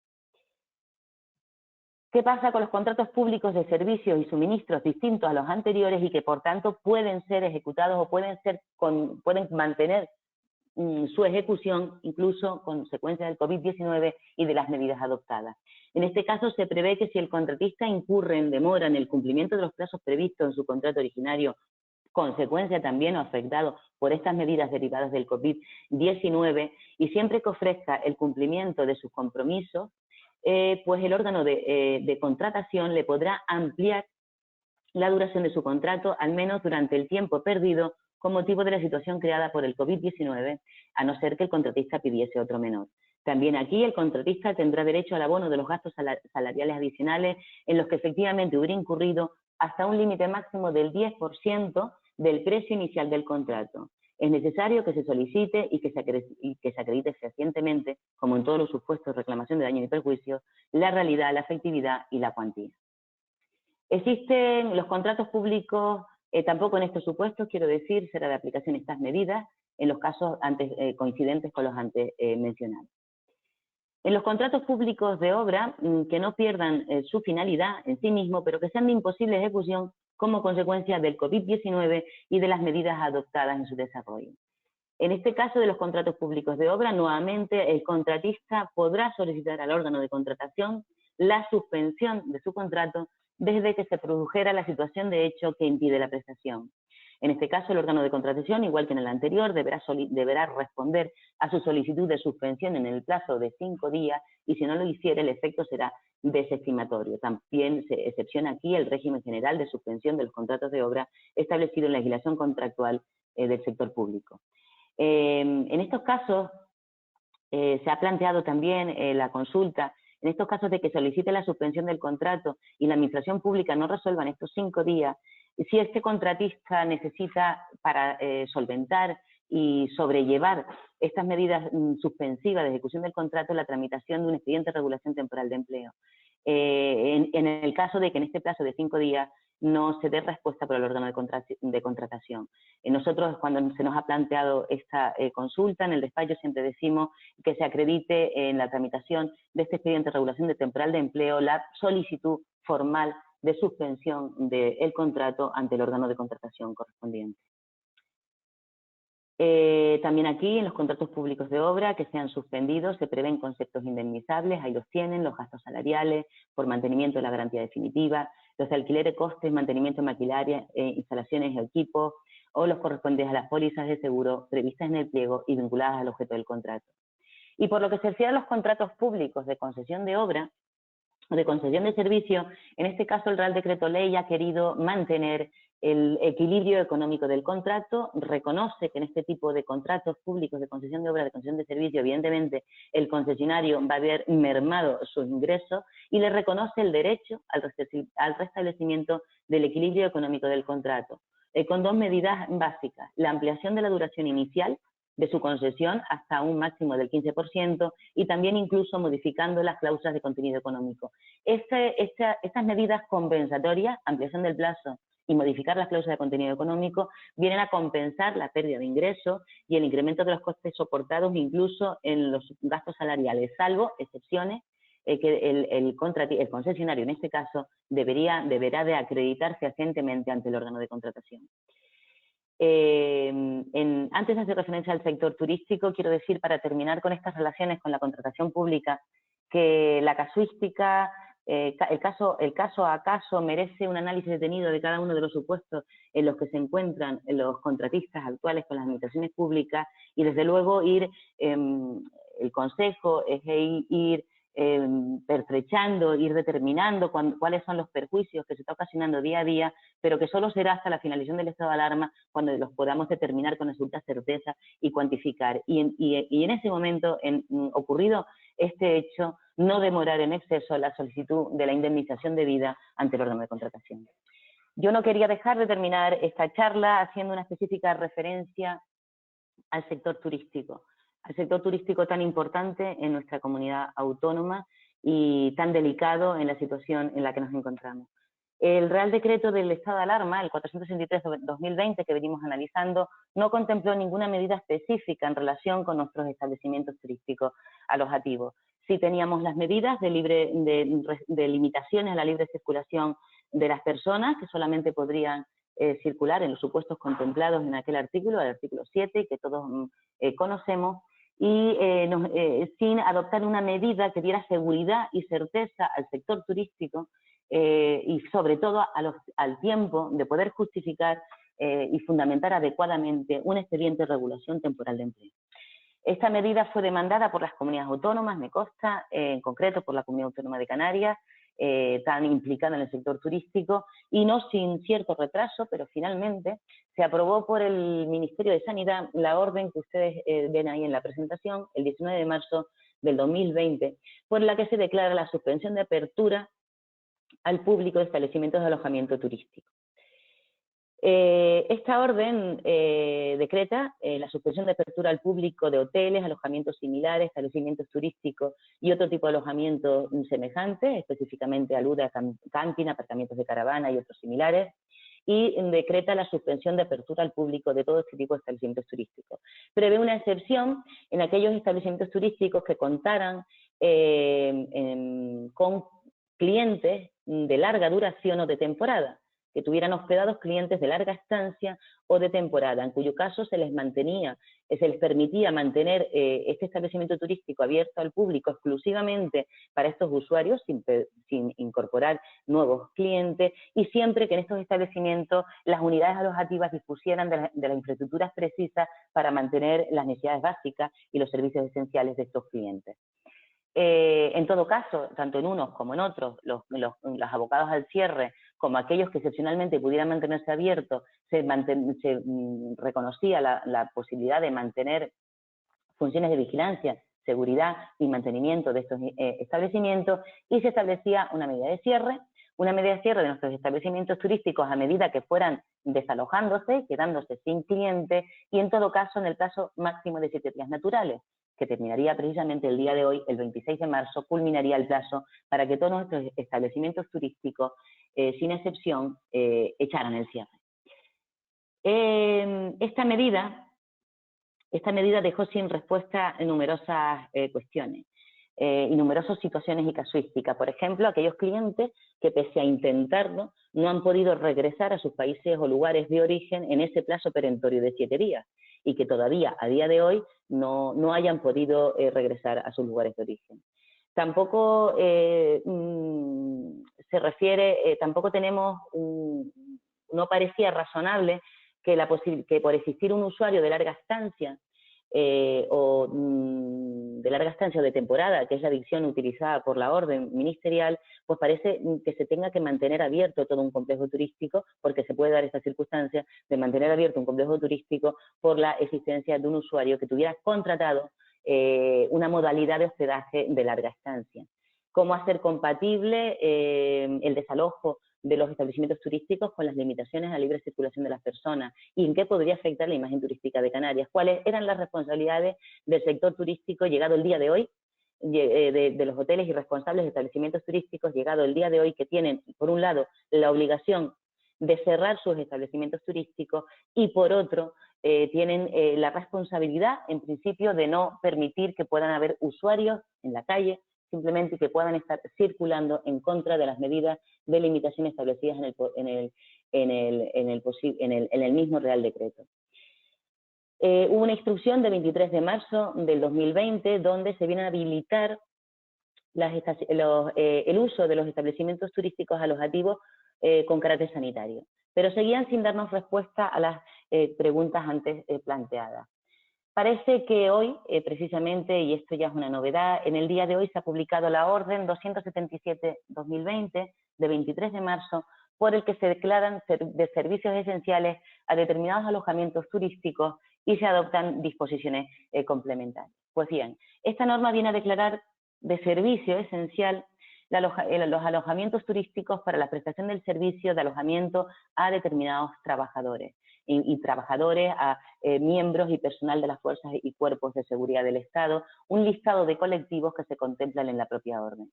¿Qué pasa con los contratos públicos de servicios y suministros distintos a los anteriores y que por tanto pueden ser ejecutados o pueden mantener su ejecución incluso consecuencia del COVID-19 y de las medidas adoptadas? En este caso se prevé que si el contratista incurre en demora en el cumplimiento de los plazos previstos en su contrato originario, consecuencia también o afectado por estas medidas derivadas del COVID-19, y siempre que ofrezca el cumplimiento de sus compromisos, pues el órgano de contratación le podrá ampliar la duración de su contrato, al menos durante el tiempo perdido con motivo de la situación creada por el COVID-19, a no ser que el contratista pidiese otro menor. También aquí el contratista tendrá derecho al abono de los gastos salariales adicionales en los que efectivamente hubiera incurrido hasta un límite máximo del 10% del precio inicial del contrato. Es necesario que se solicite y que se acredite fehacientemente, como en todos los supuestos de reclamación de daño y perjuicio, la realidad, la efectividad y la cuantía. Existen los contratos públicos, tampoco en estos supuestos, quiero decir, será de aplicación estas medidas en los casos antes coincidentes con los antes mencionados. En los contratos públicos de obra, que no pierdan su finalidad en sí mismo, pero que sean de imposible ejecución como consecuencia del COVID-19 y de las medidas adoptadas en su desarrollo. En este caso de los contratos públicos de obra, nuevamente el contratista podrá solicitar al órgano de contratación la suspensión de su contrato desde que se produjera la situación de hecho que impide la prestación. En este caso, el órgano de contratación, igual que en el anterior, deberá responder a su solicitud de suspensión en el plazo de 5 días y si no lo hiciere, el efecto será desestimatorio. También se excepciona aquí el régimen general de suspensión de los contratos de obra establecido en la legislación contractual del sector público. En estos casos, se ha planteado también la consulta, en estos casos de que solicite la suspensión del contrato y la administración pública no resuelva en estos 5 días, si este contratista necesita para solventar y sobrellevar estas medidas suspensivas de ejecución del contrato la tramitación de un expediente de regulación temporal de empleo. En el caso de que en este plazo de 5 días no se dé respuesta por el órgano de contratación. Nosotros, cuando se nos ha planteado esta consulta, en el despacho siempre decimos que se acredite en la tramitación de este expediente de regulación temporal de empleo la solicitud formal de suspensión del contrato ante el órgano de contratación correspondiente. También aquí, en los contratos públicos de obra que sean suspendidos, se prevén conceptos indemnizables, ahí los tienen, los gastos salariales, por mantenimiento de la garantía definitiva, los alquileres, costes, mantenimiento de maquinaria, instalaciones y equipos, o los correspondientes a las pólizas de seguro previstas en el pliego y vinculadas al objeto del contrato. Y por lo que se refiere a los contratos públicos de concesión de obra, o de concesión de servicio, en este caso el Real Decreto Ley ha querido mantener el equilibrio económico del contrato, reconoce que en este tipo de contratos públicos de concesión de obra, de concesión de servicio, evidentemente el concesionario va a haber mermado sus ingresos y le reconoce el derecho al restablecimiento del equilibrio económico del contrato, con 2 medidas básicas: la ampliación de la duración inicial de su concesión hasta un máximo del 15% y también incluso modificando las cláusulas de contenido económico. Estas medidas compensatorias, ampliación del plazo y modificar las cláusulas de contenido económico, vienen a compensar la pérdida de ingresos y el incremento de los costes soportados incluso en los gastos salariales, salvo excepciones que el concesionario en este caso deberá de acreditar fehacientemente ante el órgano de contratación. Antes de hacer referencia al sector turístico, quiero decir, para terminar con estas relaciones con la contratación pública, que la casuística, el caso a caso merece un análisis detenido de cada uno de los supuestos en los que se encuentran los contratistas actuales con las administraciones públicas y desde luego el consejo es ir pertrechando, ir determinando cuáles son los perjuicios que se está ocasionando día a día, pero que solo será hasta la finalización del estado de alarma cuando los podamos determinar con absoluta certeza y cuantificar. Y en ese momento, ocurrido este hecho, no demorar en exceso la solicitud de la indemnización debida ante el órgano de contratación. Yo no quería dejar de terminar esta charla haciendo una específica referencia al sector turístico tan importante en nuestra comunidad autónoma y tan delicado en la situación en la que nos encontramos. El Real Decreto del Estado de Alarma, el 463/2020 que venimos analizando, no contempló ninguna medida específica en relación con nuestros establecimientos turísticos alojativos. Sí teníamos las medidas de limitaciones a la libre circulación de las personas, que solamente podrían circular en los supuestos contemplados en aquel artículo, el artículo 7, que todos conocemos, y sin adoptar una medida que diera seguridad y certeza al sector turístico y sobre todo al tiempo de poder justificar y fundamentar adecuadamente un expediente de regulación temporal de empleo. Esta medida fue demandada por las comunidades autónomas, me consta, en concreto por la Comunidad Autónoma de Canarias, tan implicada en el sector turístico, y no sin cierto retraso, pero finalmente se aprobó por el Ministerio de Sanidad la orden que ustedes ven ahí en la presentación, el 19 de marzo del 2020, por la que se declara la suspensión de apertura al público de establecimientos de alojamiento turístico. Esta orden decreta la suspensión de apertura al público de hoteles, alojamientos similares, establecimientos turísticos y otro tipo de alojamientos semejantes, específicamente alude a camping, aparcamientos de caravana y otros similares, y decreta la suspensión de apertura al público de todo este tipo de establecimientos turísticos. Prevé una excepción en aquellos establecimientos turísticos que contaran con clientes de larga duración o de temporada, que tuvieran hospedados clientes de larga estancia o de temporada, en cuyo caso se les permitía mantener este establecimiento turístico abierto al público exclusivamente para estos usuarios, sin incorporar nuevos clientes, y siempre que en estos establecimientos las unidades alojativas dispusieran de las infraestructuras precisas para mantener las necesidades básicas y los servicios esenciales de estos clientes. En todo caso, tanto en unos como en otros, los abocados al cierre, como aquellos que excepcionalmente pudieran mantenerse abiertos, se reconocía la posibilidad de mantener funciones de vigilancia, seguridad y mantenimiento de estos establecimientos, y se establecía una medida de cierre de nuestros establecimientos turísticos a medida que fueran desalojándose, quedándose sin clientes, y en todo caso en el plazo máximo de 7 días naturales, que terminaría precisamente el día de hoy, el 26 de marzo, culminaría el plazo para que todos nuestros establecimientos turísticos, sin excepción, echaran el cierre. Esta medida dejó sin respuesta numerosas cuestiones y numerosas situaciones y casuísticas. Por ejemplo, aquellos clientes que, pese a intentarlo, no han podido regresar a sus países o lugares de origen en ese plazo perentorio de 7 días y que todavía, a día de hoy, no hayan podido regresar a sus lugares de origen. Tampoco no parecía razonable que por existir un usuario de larga estancia o de temporada, que es la dicción utilizada por la orden ministerial, pues parece que se tenga que mantener abierto todo un complejo turístico, porque se puede dar esta circunstancia de mantener abierto un complejo turístico por la existencia de un usuario que tuviera contratado una modalidad de hospedaje de larga estancia. ¿Cómo hacer compatible el desalojo de los establecimientos turísticos con las limitaciones a la libre circulación de las personas? ¿Y en qué podría afectar la imagen turística de Canarias? ¿Cuáles eran las responsabilidades del sector turístico llegado el día de hoy, de los hoteles y responsables de establecimientos turísticos llegado el día de hoy, que tienen, por un lado, la obligación de cerrar sus establecimientos turísticos y, por otro, tienen la responsabilidad, en principio, de no permitir que puedan haber usuarios en la calle, simplemente que puedan estar circulando en contra de las medidas de limitación establecidas en el mismo Real Decreto. Hubo una instrucción de 23 de marzo del 2020 donde se viene a habilitar el uso de los establecimientos turísticos alojativos con carácter sanitario, pero seguían sin darnos respuesta a las preguntas antes planteadas. Parece que hoy, precisamente, y esto ya es una novedad, en el día de hoy se ha publicado la Orden 277-2020, de 23 de marzo, por el que se declaran de servicios esenciales a determinados alojamientos turísticos y se adoptan disposiciones complementarias. Pues bien, esta norma viene a declarar de servicio esencial los alojamientos turísticos para la prestación del servicio de alojamiento a determinados trabajadores y trabajadores, a miembros y personal de las fuerzas y cuerpos de seguridad del Estado, un listado de colectivos que se contemplan en la propia orden.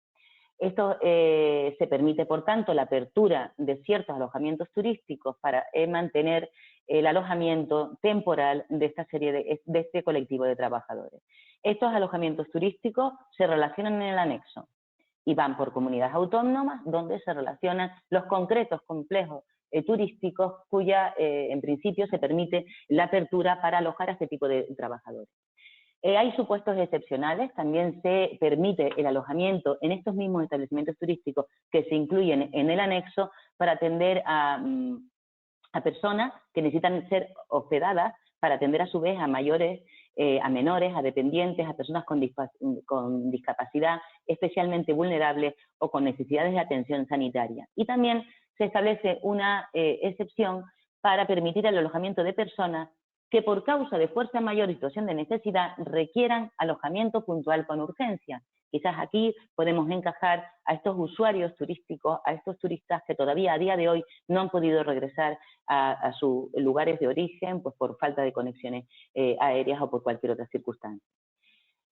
Esto se permite, por tanto, la apertura de ciertos alojamientos turísticos para mantener el alojamiento temporal de esta serie de este colectivo de trabajadores. Estos alojamientos turísticos se relacionan en el anexo y van por comunidades autónomas donde se relacionan los concretos complejos turísticos cuya, en principio, se permite la apertura para alojar a este tipo de trabajadores. Hay supuestos excepcionales, también se permite el alojamiento en estos mismos establecimientos turísticos que se incluyen en el anexo para atender a personas que necesitan ser hospedadas para atender a su vez a mayores, a menores, a dependientes, a personas con discapacidad especialmente vulnerables o con necesidades de atención sanitaria. Y también se establece una excepción para permitir el alojamiento de personas que por causa de fuerza mayor y situación de necesidad requieran alojamiento puntual con urgencia. Quizás aquí podemos encajar a estos usuarios turísticos, a estos turistas que todavía a día de hoy no han podido regresar a sus lugares de origen, pues por falta de conexiones aéreas o por cualquier otra circunstancia.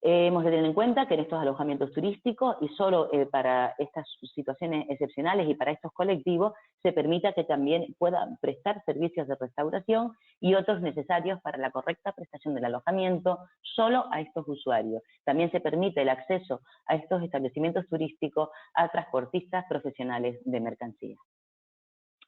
Hemos de tener en cuenta que en estos alojamientos turísticos y solo para estas situaciones excepcionales y para estos colectivos se permita que también puedan prestar servicios de restauración y otros necesarios para la correcta prestación del alojamiento solo a estos usuarios. También se permite el acceso a estos establecimientos turísticos a transportistas profesionales de mercancías.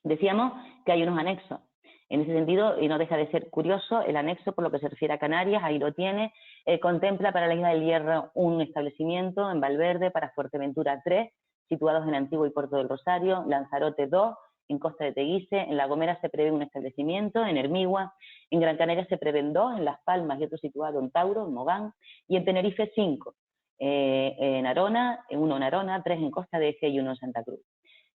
Decíamos que hay unos anexos. En ese sentido, y no deja de ser curioso, el anexo, por lo que se refiere a Canarias, ahí lo tiene, contempla para la Isla del Hierro un establecimiento en Valverde, para Fuerteventura 3, situados en Antigua y Puerto del Rosario, Lanzarote 2, en Costa de Teguise, en La Gomera se prevé un establecimiento, en Hermigua, en Gran Canaria se prevén 2, en Las Palmas y otro situado en Tauro, en Mogán, y en Tenerife 5, en Arona, 1 en Arona, 3 en Costa de Eje y 1 en Santa Cruz.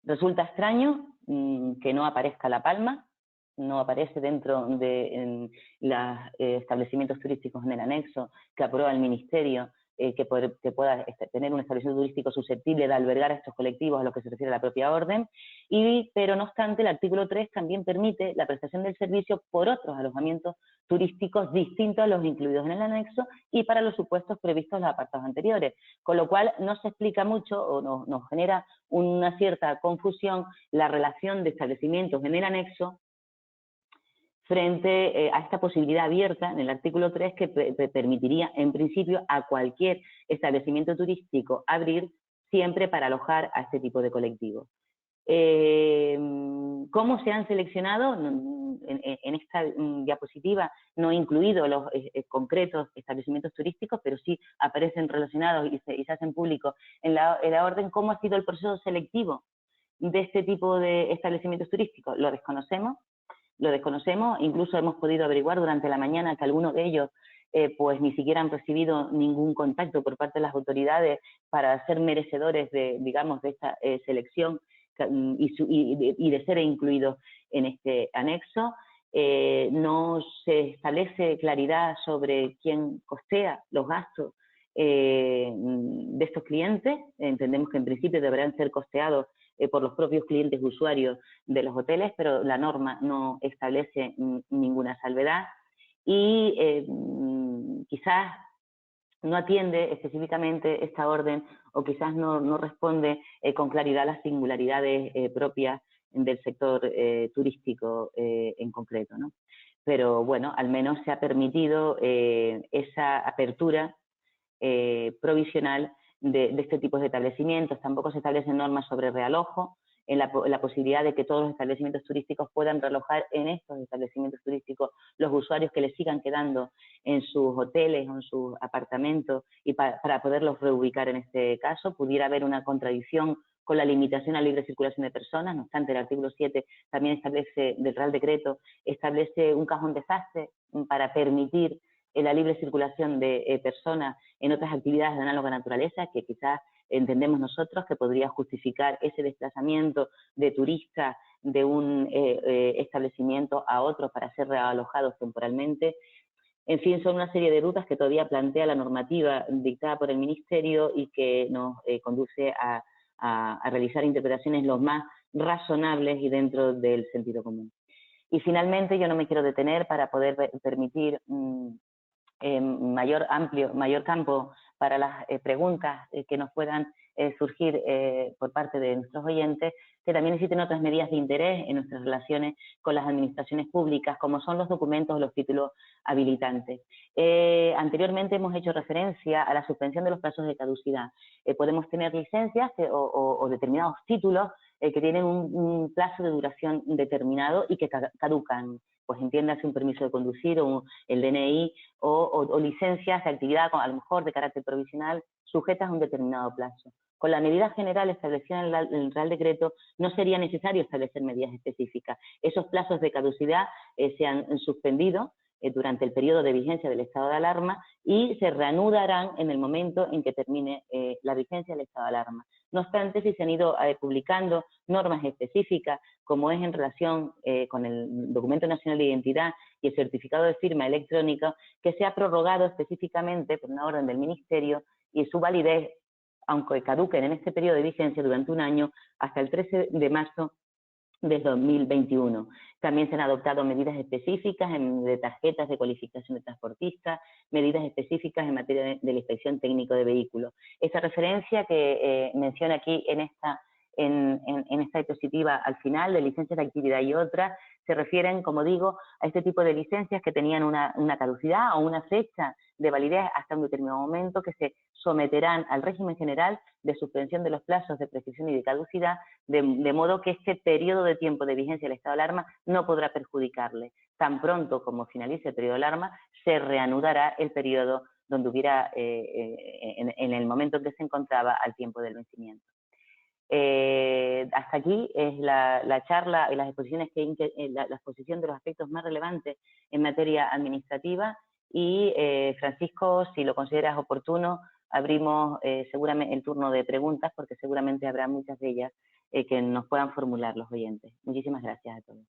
Resulta extraño que no aparezca La Palma, no aparece dentro de los establecimientos turísticos en el anexo que aprueba el Ministerio, que pueda tener un establecimiento turístico susceptible de albergar a estos colectivos a lo que se refiere a la propia orden, pero no obstante el artículo 3 también permite la prestación del servicio por otros alojamientos turísticos distintos a los incluidos en el anexo y para los supuestos previstos en los apartados anteriores, con lo cual no se explica mucho o nos genera una cierta confusión la relación de establecimientos en el anexo frente a esta posibilidad abierta en el artículo 3 que permitiría en principio a cualquier establecimiento turístico abrir siempre para alojar a este tipo de colectivos. ¿Cómo se han seleccionado? En esta diapositiva no he incluido los concretos establecimientos turísticos, pero sí aparecen relacionados y se hacen públicos en la orden. ¿Cómo ha sido el proceso selectivo de este tipo de establecimientos turísticos? Lo desconocemos, incluso hemos podido averiguar durante la mañana que algunos de ellos pues ni siquiera han recibido ningún contacto por parte de las autoridades para ser merecedores de, digamos, de esta selección y de ser incluidos en este anexo. No se establece claridad sobre quién costea los gastos de estos clientes. Entendemos que en principio deberán ser costeados por los propios clientes usuarios de los hoteles, pero la norma no establece ninguna salvedad y quizás no atiende específicamente esta orden o quizás no responde con claridad a las singularidades propias del sector turístico en concreto, ¿no? Pero bueno, al menos se ha permitido esa apertura provisional de este tipo de establecimientos. Tampoco se establecen normas sobre realojo, en la posibilidad de que todos los establecimientos turísticos puedan realojar en estos establecimientos turísticos los usuarios que les sigan quedando en sus hoteles o en sus apartamentos y para poderlos reubicar en este caso. Pudiera haber una contradicción con la limitación a libre circulación de personas. No obstante, el artículo 7 también establece, del Real Decreto, establece un cajón desastre para permitir la libre circulación de personas en otras actividades de análoga naturaleza, que quizás entendemos nosotros que podría justificar ese desplazamiento de turistas de un establecimiento a otro para ser realojados temporalmente. En fin, son una serie de dudas que todavía plantea la normativa dictada por el Ministerio y que nos conduce a realizar interpretaciones lo más razonables y dentro del sentido común. Y finalmente, yo no me quiero detener para poder permitir mayor campo para las preguntas que nos puedan surgir por parte de nuestros oyentes, que también existen otras medidas de interés en nuestras relaciones con las administraciones públicas, como son los documentos o los títulos habilitantes. Anteriormente hemos hecho referencia a la suspensión de los plazos de caducidad. Podemos tener licencias o determinados títulos que tienen un plazo de duración determinado y que caducan. Pues entiéndase un permiso de conducir o el DNI o licencias de actividad, a lo mejor de carácter provisional, sujetas a un determinado plazo. Con la medida general establecida en el Real Decreto no sería necesario establecer medidas específicas. Esos plazos de caducidad se han suspendido durante el periodo de vigencia del estado de alarma y se reanudarán en el momento en que termine la vigencia del estado de alarma. No obstante, si se han ido publicando normas específicas, como es en relación con el Documento Nacional de Identidad y el certificado de firma electrónica, que se ha prorrogado específicamente por una orden del Ministerio y su validez, aunque caduquen en este periodo de vigencia durante un año, hasta el 13 de marzo del 2021. También se han adoptado medidas específicas de tarjetas de cualificación de transportistas, medidas específicas en materia de la inspección técnico de vehículos. Esta referencia que menciona aquí en esta diapositiva al final, de licencias de actividad y otras, se refieren, como digo, a este tipo de licencias que tenían una caducidad o una fecha de validez hasta un determinado momento, que se someterán al régimen general de suspensión de los plazos de prescripción y de caducidad, de modo que este periodo de tiempo de vigencia del estado de alarma no podrá perjudicarle. Tan pronto como finalice el periodo de alarma, se reanudará el periodo donde hubiera, en el momento en que se encontraba, al tiempo del vencimiento. Hasta aquí es la charla y las exposiciones la exposición de los aspectos más relevantes en materia administrativa y Francisco, si lo consideras oportuno, abrimos seguramente el turno de preguntas porque seguramente habrá muchas de ellas que nos puedan formular los oyentes. Muchísimas gracias a todos.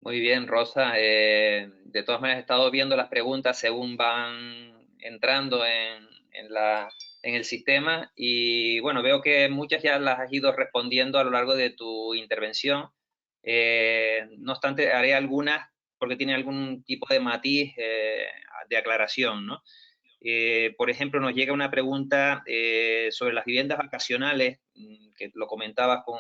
Muy bien, Rosa. De todas maneras he estado viendo las preguntas según van entrando en el sistema y bueno, veo que muchas ya las has ido respondiendo a lo largo de tu intervención. No obstante, haré algunas porque tienen algún tipo de matiz de aclaración, ¿no? Por ejemplo, nos llega una pregunta sobre las viviendas vacacionales, que lo comentabas con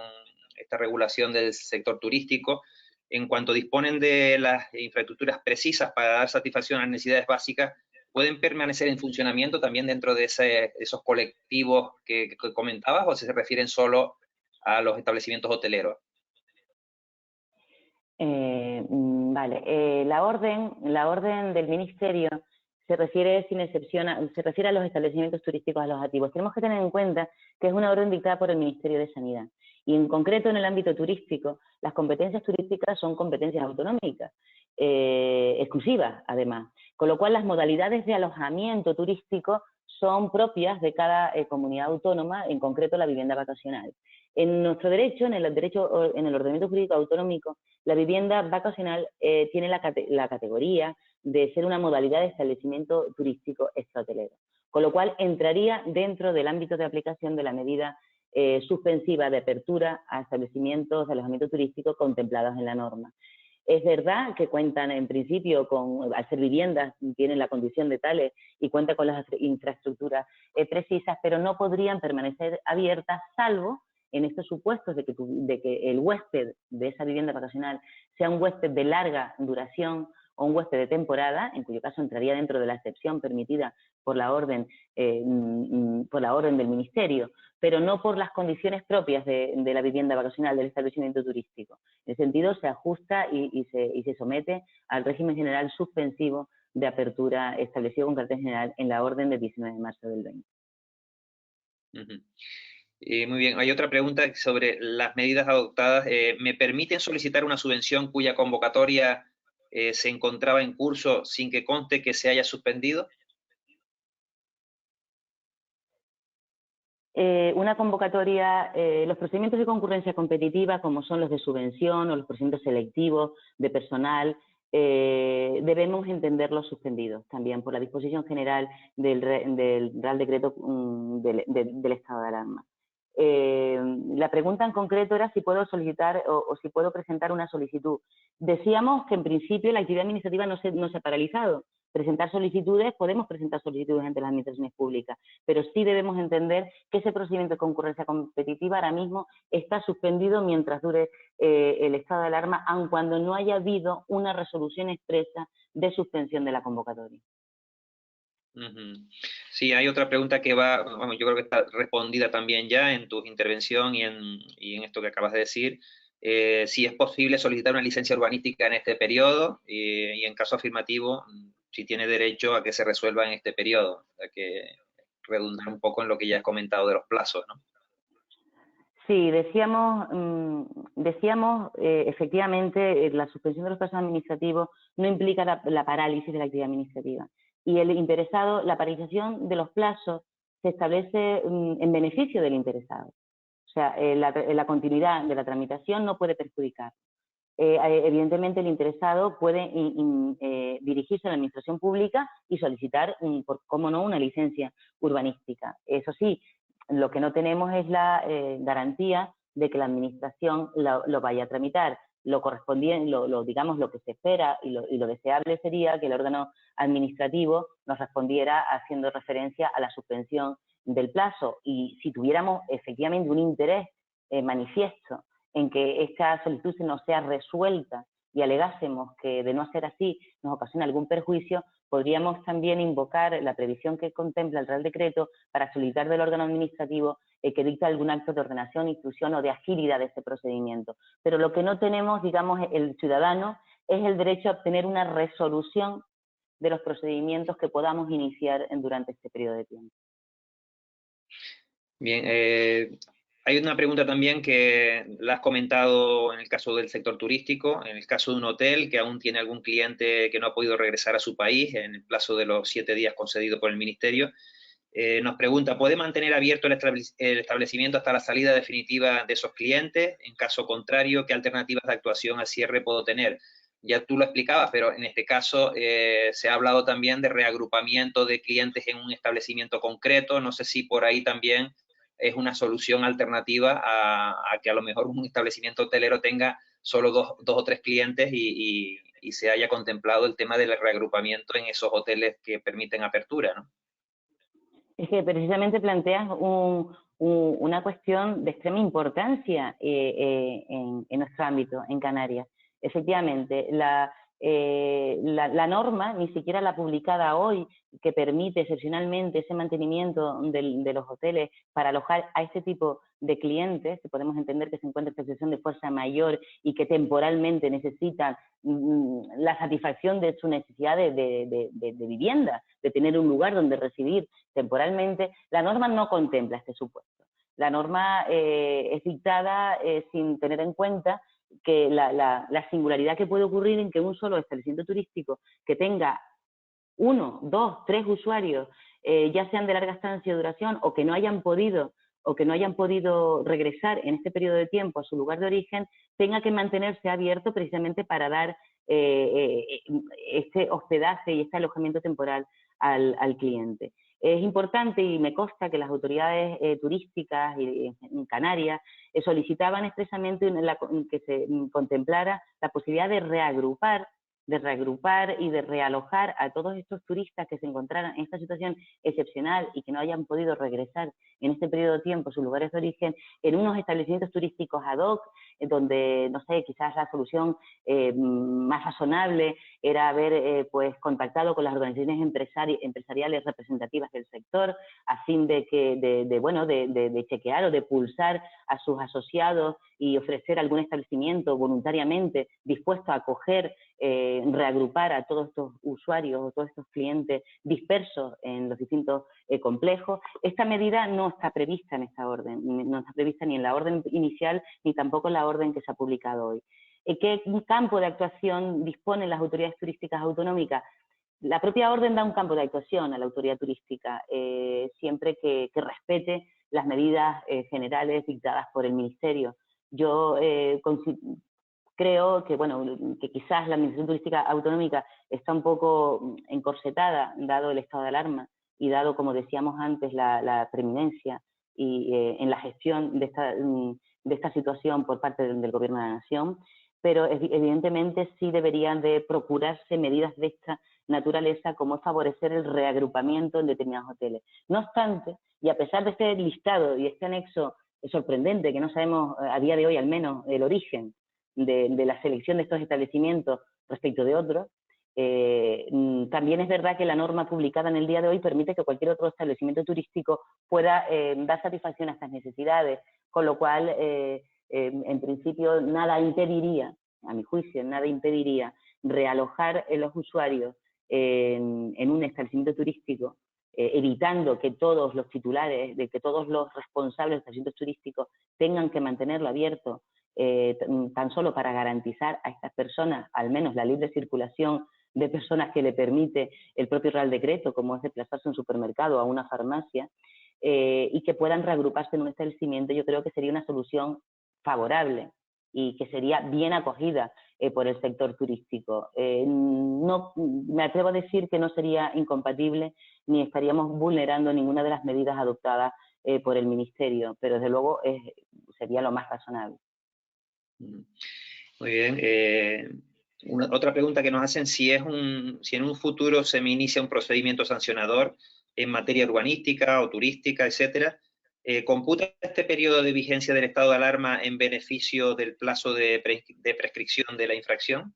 esta regulación del sector turístico. En cuanto disponen de las infraestructuras precisas para dar satisfacción a las necesidades básicas, ¿pueden permanecer en funcionamiento también dentro de esos colectivos que comentabas o se refieren solo a los establecimientos hoteleros? Vale, la orden del Ministerio se refiere sin excepción se refiere a los establecimientos turísticos alojativos. Tenemos que tener en cuenta que es una orden dictada por el Ministerio de Sanidad. Y en concreto en el ámbito turístico, las competencias turísticas son competencias autonómicas, exclusivas además, con lo cual las modalidades de alojamiento turístico son propias de cada comunidad autónoma, en concreto la vivienda vacacional. En nuestro derecho, en el ordenamiento jurídico autonómico, la vivienda vacacional tiene la categoría de ser una modalidad de establecimiento turístico extrahotelero, con lo cual entraría dentro del ámbito de aplicación de la medida suspensiva de apertura a establecimientos de alojamiento turístico contemplados en la norma. Es verdad que cuentan en principio al ser viviendas, tienen la condición de tales y cuentan con las infraestructuras precisas, pero no podrían permanecer abiertas salvo en estos supuestos de que el huésped de esa vivienda vacacional sea un huésped de larga duración o un huésped de temporada, en cuyo caso entraría dentro de la excepción permitida por la orden del Ministerio, pero no por las condiciones propias de la vivienda vacacional, del establecimiento turístico. En ese sentido, se ajusta y se somete al régimen general suspensivo de apertura establecido con carácter general en la orden del 19 de marzo del 20. Muy bien, hay otra pregunta sobre las medidas adoptadas. ¿Me permiten solicitar una subvención cuya convocatoria se encontraba en curso sin que conste que se haya suspendido? Una convocatoria, los procedimientos de concurrencia competitiva, como son los de subvención o los procedimientos selectivos de personal, debemos entenderlos suspendidos también por la disposición general del Real Decreto del estado de alarma. La pregunta en concreto era si puedo solicitar o si puedo presentar una solicitud. Decíamos que en principio la actividad administrativa no se ha paralizado. Presentar solicitudes, podemos presentar solicitudes ante las administraciones públicas, pero sí debemos entender que ese procedimiento de concurrencia competitiva ahora mismo está suspendido mientras dure el estado de alarma, aun cuando no haya habido una resolución expresa de suspensión de la convocatoria. Sí, hay otra pregunta que va, bueno, yo creo que está respondida también ya en tu intervención y en esto que acabas de decir. Si es posible solicitar una licencia urbanística en este periodo y en caso afirmativo, si tiene derecho a que se resuelva en este periodo, o sea que redundar un poco en lo que ya has comentado de los plazos, ¿no? Sí, decíamos efectivamente, la suspensión de los plazos administrativos no implica la parálisis de la actividad administrativa. Y el interesado, la paralización de los plazos se establece en beneficio del interesado. O sea, la continuidad de la tramitación no puede perjudicar. Evidentemente, el interesado puede dirigirse a la administración pública y solicitar, cómo no, una licencia urbanística. Eso sí, lo que no tenemos es la garantía de que la administración lo vaya a tramitar. Lo correspondiente, digamos, lo que se espera y lo deseable sería que el órgano administrativo nos respondiera haciendo referencia a la suspensión del plazo. Y si tuviéramos efectivamente un interés manifiesto en que esta solicitud no sea resuelta y alegásemos que de no ser así nos ocasiona algún perjuicio, podríamos también invocar la previsión que contempla el Real Decreto para solicitar del órgano administrativo que dicte algún acto de ordenación, instrucción o de agilidad de este procedimiento. Pero lo que no tenemos, digamos, el ciudadano, es el derecho a obtener una resolución de los procedimientos que podamos iniciar durante este periodo de tiempo. Bien, hay una pregunta también que la has comentado en el caso del sector turístico, en el caso de un hotel que aún tiene algún cliente que no ha podido regresar a su país en el plazo de los 7 días concedido por el Ministerio. Nos pregunta, ¿puede mantener abierto el establecimiento hasta la salida definitiva de esos clientes? En caso contrario, ¿qué alternativas de actuación al cierre puedo tener? Ya tú lo explicabas, pero en este caso se ha hablado también de reagrupamiento de clientes en un establecimiento concreto. No sé si por ahí también es una solución alternativa a que a lo mejor un establecimiento hotelero tenga solo dos o tres clientes y se haya contemplado el tema del reagrupamiento en esos hoteles que permiten apertura, ¿no? Es que precisamente planteas una cuestión de extrema importancia en nuestro ámbito, en Canarias. Efectivamente, la norma, ni siquiera la publicada hoy, que permite excepcionalmente ese mantenimiento de los hoteles para alojar a este tipo de clientes, que podemos entender que se encuentra en situación de fuerza mayor y que temporalmente necesitan la satisfacción de su necesidad de vivienda, de tener un lugar donde residir temporalmente, la norma no contempla este supuesto. La norma es dictada sin tener en cuenta que la singularidad que puede ocurrir en que un solo establecimiento turístico que tenga 1, 2, 3 usuarios, ya sean de larga estancia o duración, o que no hayan podido regresar en este periodo de tiempo a su lugar de origen, tenga que mantenerse abierto precisamente para dar este hospedaje y este alojamiento temporal al cliente. Es importante y me consta que las autoridades turísticas en Canarias solicitaban expresamente que se contemplara la posibilidad de reagrupar y de realojar a todos estos turistas que se encontraran en esta situación excepcional y que no hayan podido regresar en este periodo de tiempo a sus lugares de origen en unos establecimientos turísticos ad hoc, donde, no sé, quizás la solución más razonable era haber pues contactado con las organizaciones empresariales representativas del sector a fin de chequear o de pulsar a sus asociados y ofrecer algún establecimiento voluntariamente dispuesto a acoger, reagrupar a todos estos usuarios o todos estos clientes dispersos en los distintos complejos. Esta medida no está prevista en esta orden, no está prevista ni en la orden inicial ni tampoco en la orden que se ha publicado hoy. ¿Qué campo de actuación disponen las autoridades turísticas autonómicas? La propia orden da un campo de actuación a la autoridad turística, siempre que respete las medidas generales dictadas por el Ministerio. Yo creo que, bueno, que quizás la Administración Turística Autonómica está un poco encorsetada, dado el estado de alarma y dado, como decíamos antes, la preeminencia y en la gestión de esta situación por parte del Gobierno de la Nación, pero evidentemente sí deberían de procurarse medidas de esta naturaleza, como favorecer el reagrupamiento en determinados hoteles. No obstante, y a pesar de este listado y este anexo sorprendente, que no sabemos a día de hoy al menos el origen de la selección de estos establecimientos respecto de otros, también es verdad que la norma publicada en el día de hoy permite que cualquier otro establecimiento turístico pueda dar satisfacción a estas necesidades, con lo cual, en principio, nada impediría, a mi juicio, nada impediría realojar a los usuarios en un establecimiento turístico, evitando que todos los titulares, de que todos los responsables de establecimientos turísticos tengan que mantenerlo abierto, tan solo para garantizar a estas personas al menos la libre circulación de personas que le permite el propio Real Decreto, como es desplazarse a un supermercado o a una farmacia, y que puedan reagruparse en un establecimiento. Yo creo que sería una solución favorable y que sería bien acogida por el sector turístico. No, me atrevo a decir que no sería incompatible ni estaríamos vulnerando ninguna de las medidas adoptadas por el Ministerio, pero desde luego sería lo más razonable. Muy bien. Otra pregunta que nos hacen, si en un futuro se me inicia un procedimiento sancionador en materia urbanística o turística, etcétera, ¿computa este periodo de vigencia del estado de alarma en beneficio del plazo de prescripción de la infracción?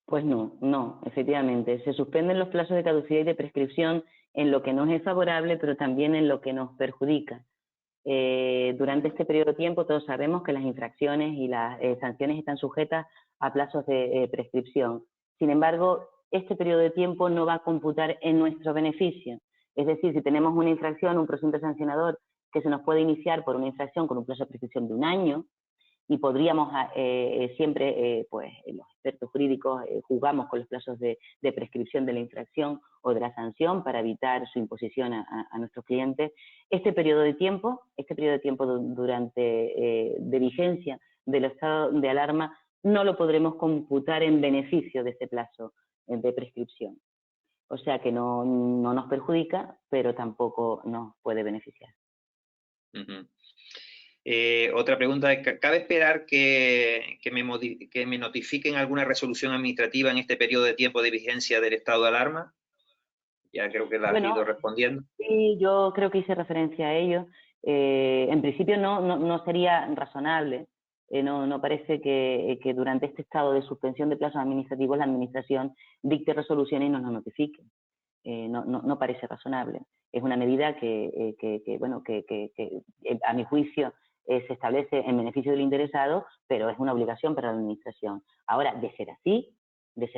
Pues no, efectivamente. Se suspenden los plazos de caducidad y de prescripción en lo que nos es favorable, pero también en lo que nos perjudica. Durante este periodo de tiempo todos sabemos que las infracciones y las sanciones están sujetas a plazos de prescripción. Sin embargo, este periodo de tiempo no va a computar en nuestro beneficio. Es decir, si tenemos una infracción, un presunto sancionador que se nos puede iniciar por una infracción con un plazo de prescripción de 1 año, y podríamos siempre, pues los expertos jurídicos jugamos con los plazos de prescripción de la infracción o de la sanción para evitar su imposición a nuestros clientes. Este periodo de tiempo durante de vigencia del estado de alarma no lo podremos computar en beneficio de ese plazo de prescripción. O sea que no nos perjudica, pero tampoco nos puede beneficiar. Otra pregunta, ¿cabe esperar que me notifiquen alguna resolución administrativa en este periodo de tiempo de vigencia del estado de alarma? Ya creo que la has ido respondiendo. Sí, yo creo que hice referencia a ello. En principio no sería razonable. No parece que durante este estado de suspensión de plazos administrativos la Administración dicte resoluciones y nos lo notifique. No parece razonable. Es una medida que a mi juicio se establece en beneficio del interesado, pero es una obligación para la Administración. Ahora, de ser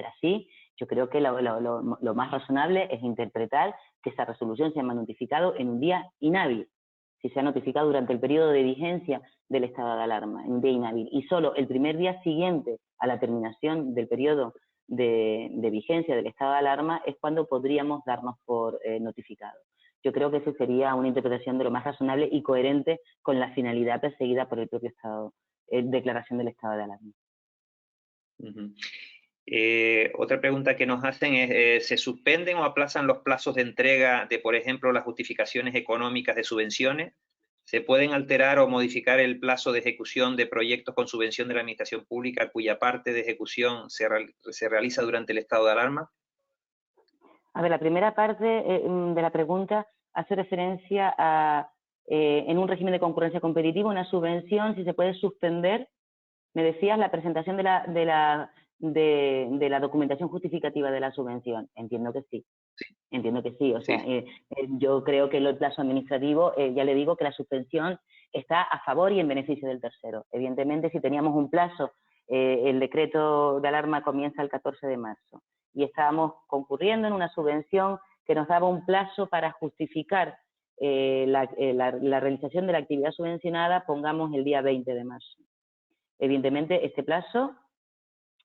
así, yo creo que lo más razonable es interpretar que esa resolución se ha notificado en un día inhábil. Si se ha notificado durante el periodo de vigencia del estado de alarma, en un día inhábil, y solo el primer día siguiente a la terminación del periodo de vigencia del estado de alarma es cuando podríamos darnos por notificados. Yo creo que esa sería una interpretación de lo más razonable y coherente con la finalidad perseguida por el propio Estado, declaración del estado de alarma. Otra pregunta que nos hacen es, ¿se suspenden o aplazan los plazos de entrega de, por ejemplo, las justificaciones económicas de subvenciones? ¿Se pueden alterar o modificar el plazo de ejecución de proyectos con subvención de la Administración Pública cuya parte de ejecución se realiza durante el estado de alarma? A ver, la primera parte de la pregunta hace referencia a, en un régimen de concurrencia competitiva, una subvención, si se puede suspender, me decías, la presentación de la documentación justificativa de la subvención. Entiendo que sí. Entiendo que sí. O sea, yo creo que el plazo administrativo, ya le digo que la suspensión está a favor y en beneficio del tercero. Evidentemente, si teníamos un plazo, el decreto de alarma comienza el 14 de marzo y estábamos concurriendo en una subvención que nos daba un plazo para justificar la realización de la actividad subvencionada, pongamos el día 20 de marzo. Evidentemente, este plazo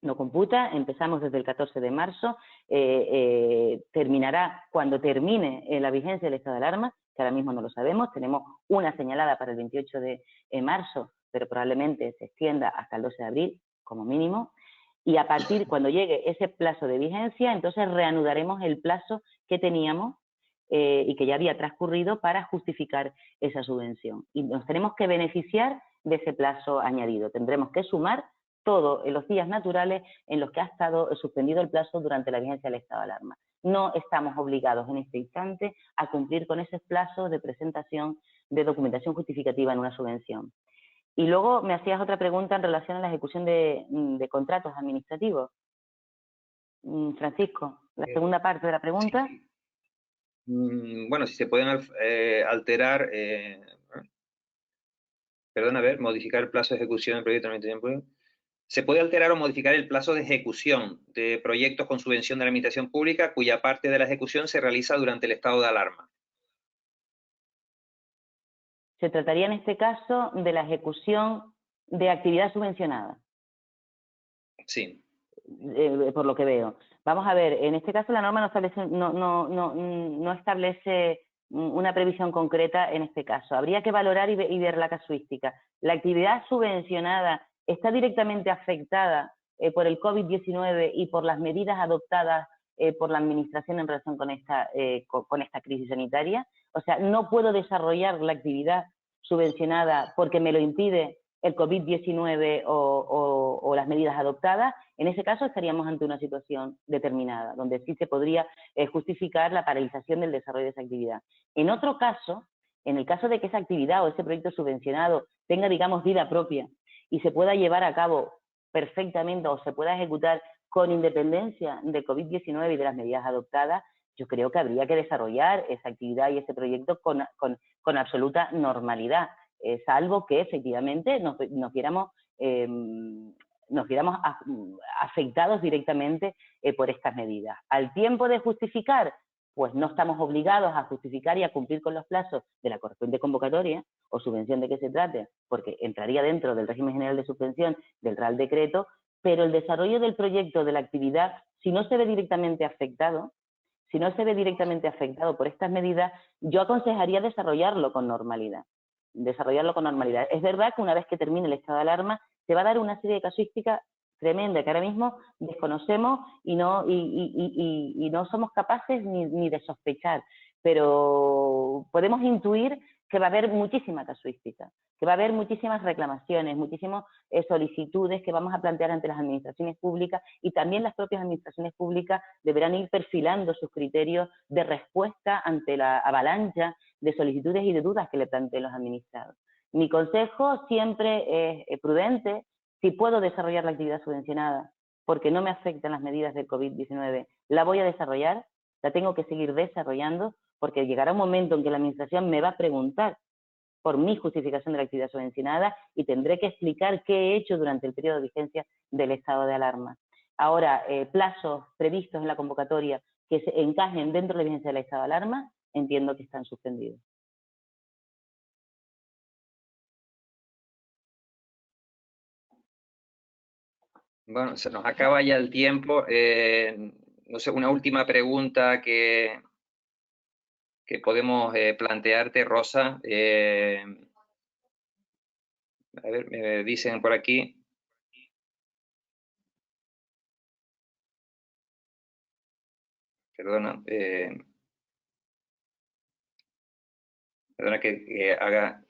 no computa, empezamos desde el 14 de marzo, terminará cuando termine la vigencia del estado de alarma, que ahora mismo no lo sabemos, tenemos una señalada para el 28 de marzo, pero probablemente se extienda hasta el 12 de abril, como mínimo, y a partir, cuando llegue ese plazo de vigencia, entonces reanudaremos el plazo que teníamos y que ya había transcurrido para justificar esa subvención. Y nos tenemos que beneficiar de ese plazo añadido. Tendremos que sumar todos los días naturales en los que ha estado suspendido el plazo durante la vigencia del estado de alarma. No estamos obligados en este instante a cumplir con ese plazo de presentación de documentación justificativa en una subvención. Y luego me hacías otra pregunta en relación a la ejecución de contratos administrativos. Francisco, la segunda parte de la pregunta. Sí. Bueno, si se pueden alterar, perdón, a ver, modificar el plazo de ejecución del proyecto de administración pública. Se puede alterar o modificar el plazo de ejecución de proyectos con subvención de la administración pública cuya parte de la ejecución se realiza durante el estado de alarma. Se trataría en este caso de la ejecución de actividad subvencionada. Sí. Por lo que veo. Vamos a ver, en este caso la norma no establece una previsión concreta en este caso. Habría que valorar y ver la casuística. La actividad subvencionada está directamente afectada por el COVID-19 y por las medidas adoptadas por la Administración en relación con esta crisis sanitaria. O sea, no puedo desarrollar la actividad subvencionada porque me lo impide el COVID-19 o las medidas adoptadas. En ese caso estaríamos ante una situación determinada, donde sí se podría justificar la paralización del desarrollo de esa actividad. En otro caso, en el caso de que esa actividad o ese proyecto subvencionado tenga, digamos, vida propia y se pueda llevar a cabo perfectamente o se pueda ejecutar con independencia de COVID-19 y de las medidas adoptadas, yo creo que habría que desarrollar esa actividad y ese proyecto con absoluta normalidad, salvo que efectivamente nos viéramos afectados directamente por estas medidas. Al tiempo de justificar, pues no estamos obligados a justificar y a cumplir con los plazos de la correspondiente convocatoria o subvención de que se trate, porque entraría dentro del régimen general de suspensión del Real Decreto, pero el desarrollo del proyecto, de la actividad, si no se ve directamente afectado por estas medidas, yo aconsejaría desarrollarlo con normalidad. Es verdad que una vez que termine el estado de alarma, se va a dar una serie de casuísticas tremenda que ahora mismo desconocemos y no somos capaces ni de sospechar, pero podemos intuir que va a haber muchísima casuística, que va a haber muchísimas reclamaciones, muchísimas solicitudes que vamos a plantear ante las administraciones públicas, y también las propias administraciones públicas deberán ir perfilando sus criterios de respuesta ante la avalancha de solicitudes y de dudas que le planteen los administrados. Mi consejo siempre es prudente. Si puedo desarrollar la actividad subvencionada porque no me afectan las medidas del COVID-19, la voy a desarrollar, la tengo que seguir desarrollando, porque llegará un momento en que la administración me va a preguntar por mi justificación de la actividad subvencionada y tendré que explicar qué he hecho durante el periodo de vigencia del estado de alarma. Ahora, plazos previstos en la convocatoria que se encajen dentro de la vigencia del estado de alarma, entiendo que están suspendidos. Bueno, se nos acaba ya el tiempo. No sé, una última pregunta que podemos plantearte, Rosa. A ver, me dicen por aquí. Perdona. Perdona que haga...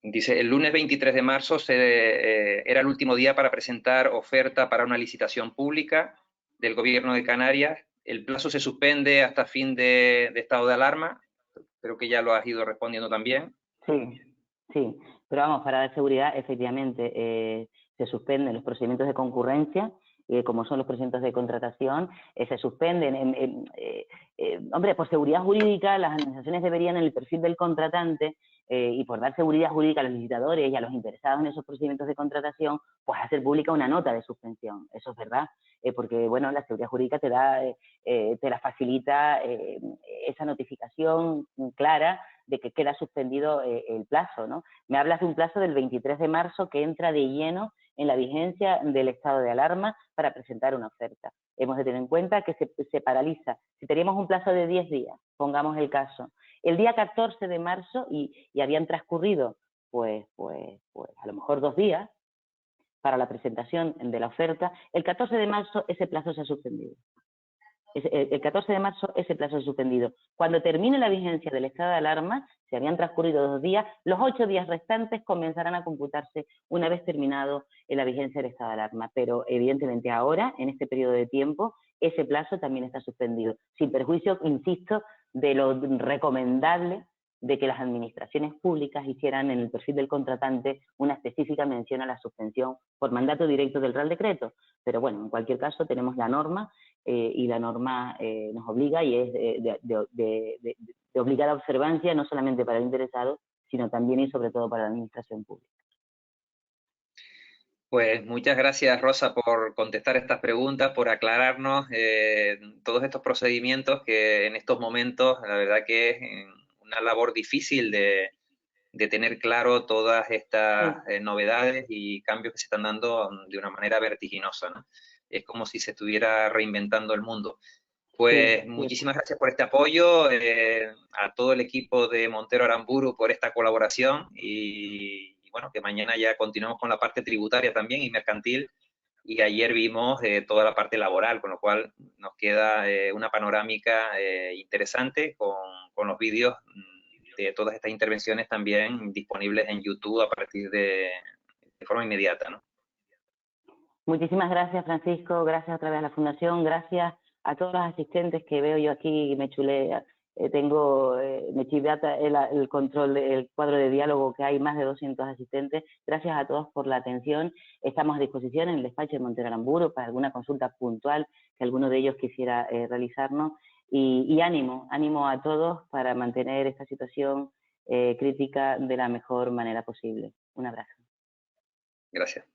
Dice, el lunes 23 de marzo era el último día para presentar oferta para una licitación pública del Gobierno de Canarias. El plazo se suspende hasta fin de estado de alarma. Creo que ya lo has ido respondiendo también. Sí. Pero vamos, para dar seguridad, efectivamente, se suspenden los procedimientos de concurrencia, como son los procedimientos de contratación, se suspenden. Hombre, por seguridad jurídica, las administraciones deberían, en el perfil del contratante, y por dar seguridad jurídica a los licitadores y a los interesados en esos procedimientos de contratación, pues hacer pública una nota de suspensión. Eso es verdad, porque, bueno, la seguridad jurídica te la facilita esa notificación clara de que queda suspendido el plazo, ¿no? Me hablas de un plazo del 23 de marzo que entra de lleno en la vigencia del estado de alarma para presentar una oferta. Hemos de tener en cuenta que se paraliza. Si teníamos un plazo de 10 días, pongamos el caso, el día 14 de marzo y habían transcurrido pues a lo mejor 2 días para la presentación de la oferta, el 14 de marzo ese plazo se ha suspendido. El 14 de marzo ese plazo se ha suspendido. Cuando termine la vigencia del estado de alarma, si habían transcurrido 2 días, los 8 días restantes comenzarán a computarse una vez terminado la vigencia del estado de alarma. Pero evidentemente ahora, en este periodo de tiempo, ese plazo también está suspendido. Sin perjuicio, insisto, de lo recomendable de que las administraciones públicas hicieran en el perfil del contratante una específica mención a la suspensión por mandato directo del Real Decreto. Pero bueno, en cualquier caso tenemos la norma y la norma nos obliga y es de obligada observancia no solamente para el interesado, sino también y sobre todo para la administración pública. Pues muchas gracias, Rosa, por contestar estas preguntas, por aclararnos todos estos procedimientos que en estos momentos, la verdad que es una labor difícil de tener claro todas estas novedades y cambios que se están dando de una manera vertiginosa, ¿no? Es como si se estuviera reinventando el mundo. Pues muchísimas gracias por este apoyo, a todo el equipo de Montero Aramburu por esta colaboración y bueno, que mañana ya continuemos con la parte tributaria también y mercantil. Y ayer vimos toda la parte laboral, con lo cual nos queda una panorámica interesante con los vídeos de todas estas intervenciones también disponibles en YouTube a partir de forma inmediata, ¿no? Muchísimas gracias, Francisco, gracias otra vez a la Fundación, gracias a todos los asistentes que veo yo aquí, me chulea, me chivata el control, el cuadro de diálogo, que hay más de 200 asistentes. Gracias a todos por la atención. Estamos a disposición en el despacho de Montero Aramburu para alguna consulta puntual que alguno de ellos quisiera realizarnos. Y ánimo a todos para mantener esta situación crítica de la mejor manera posible. Un abrazo. Gracias.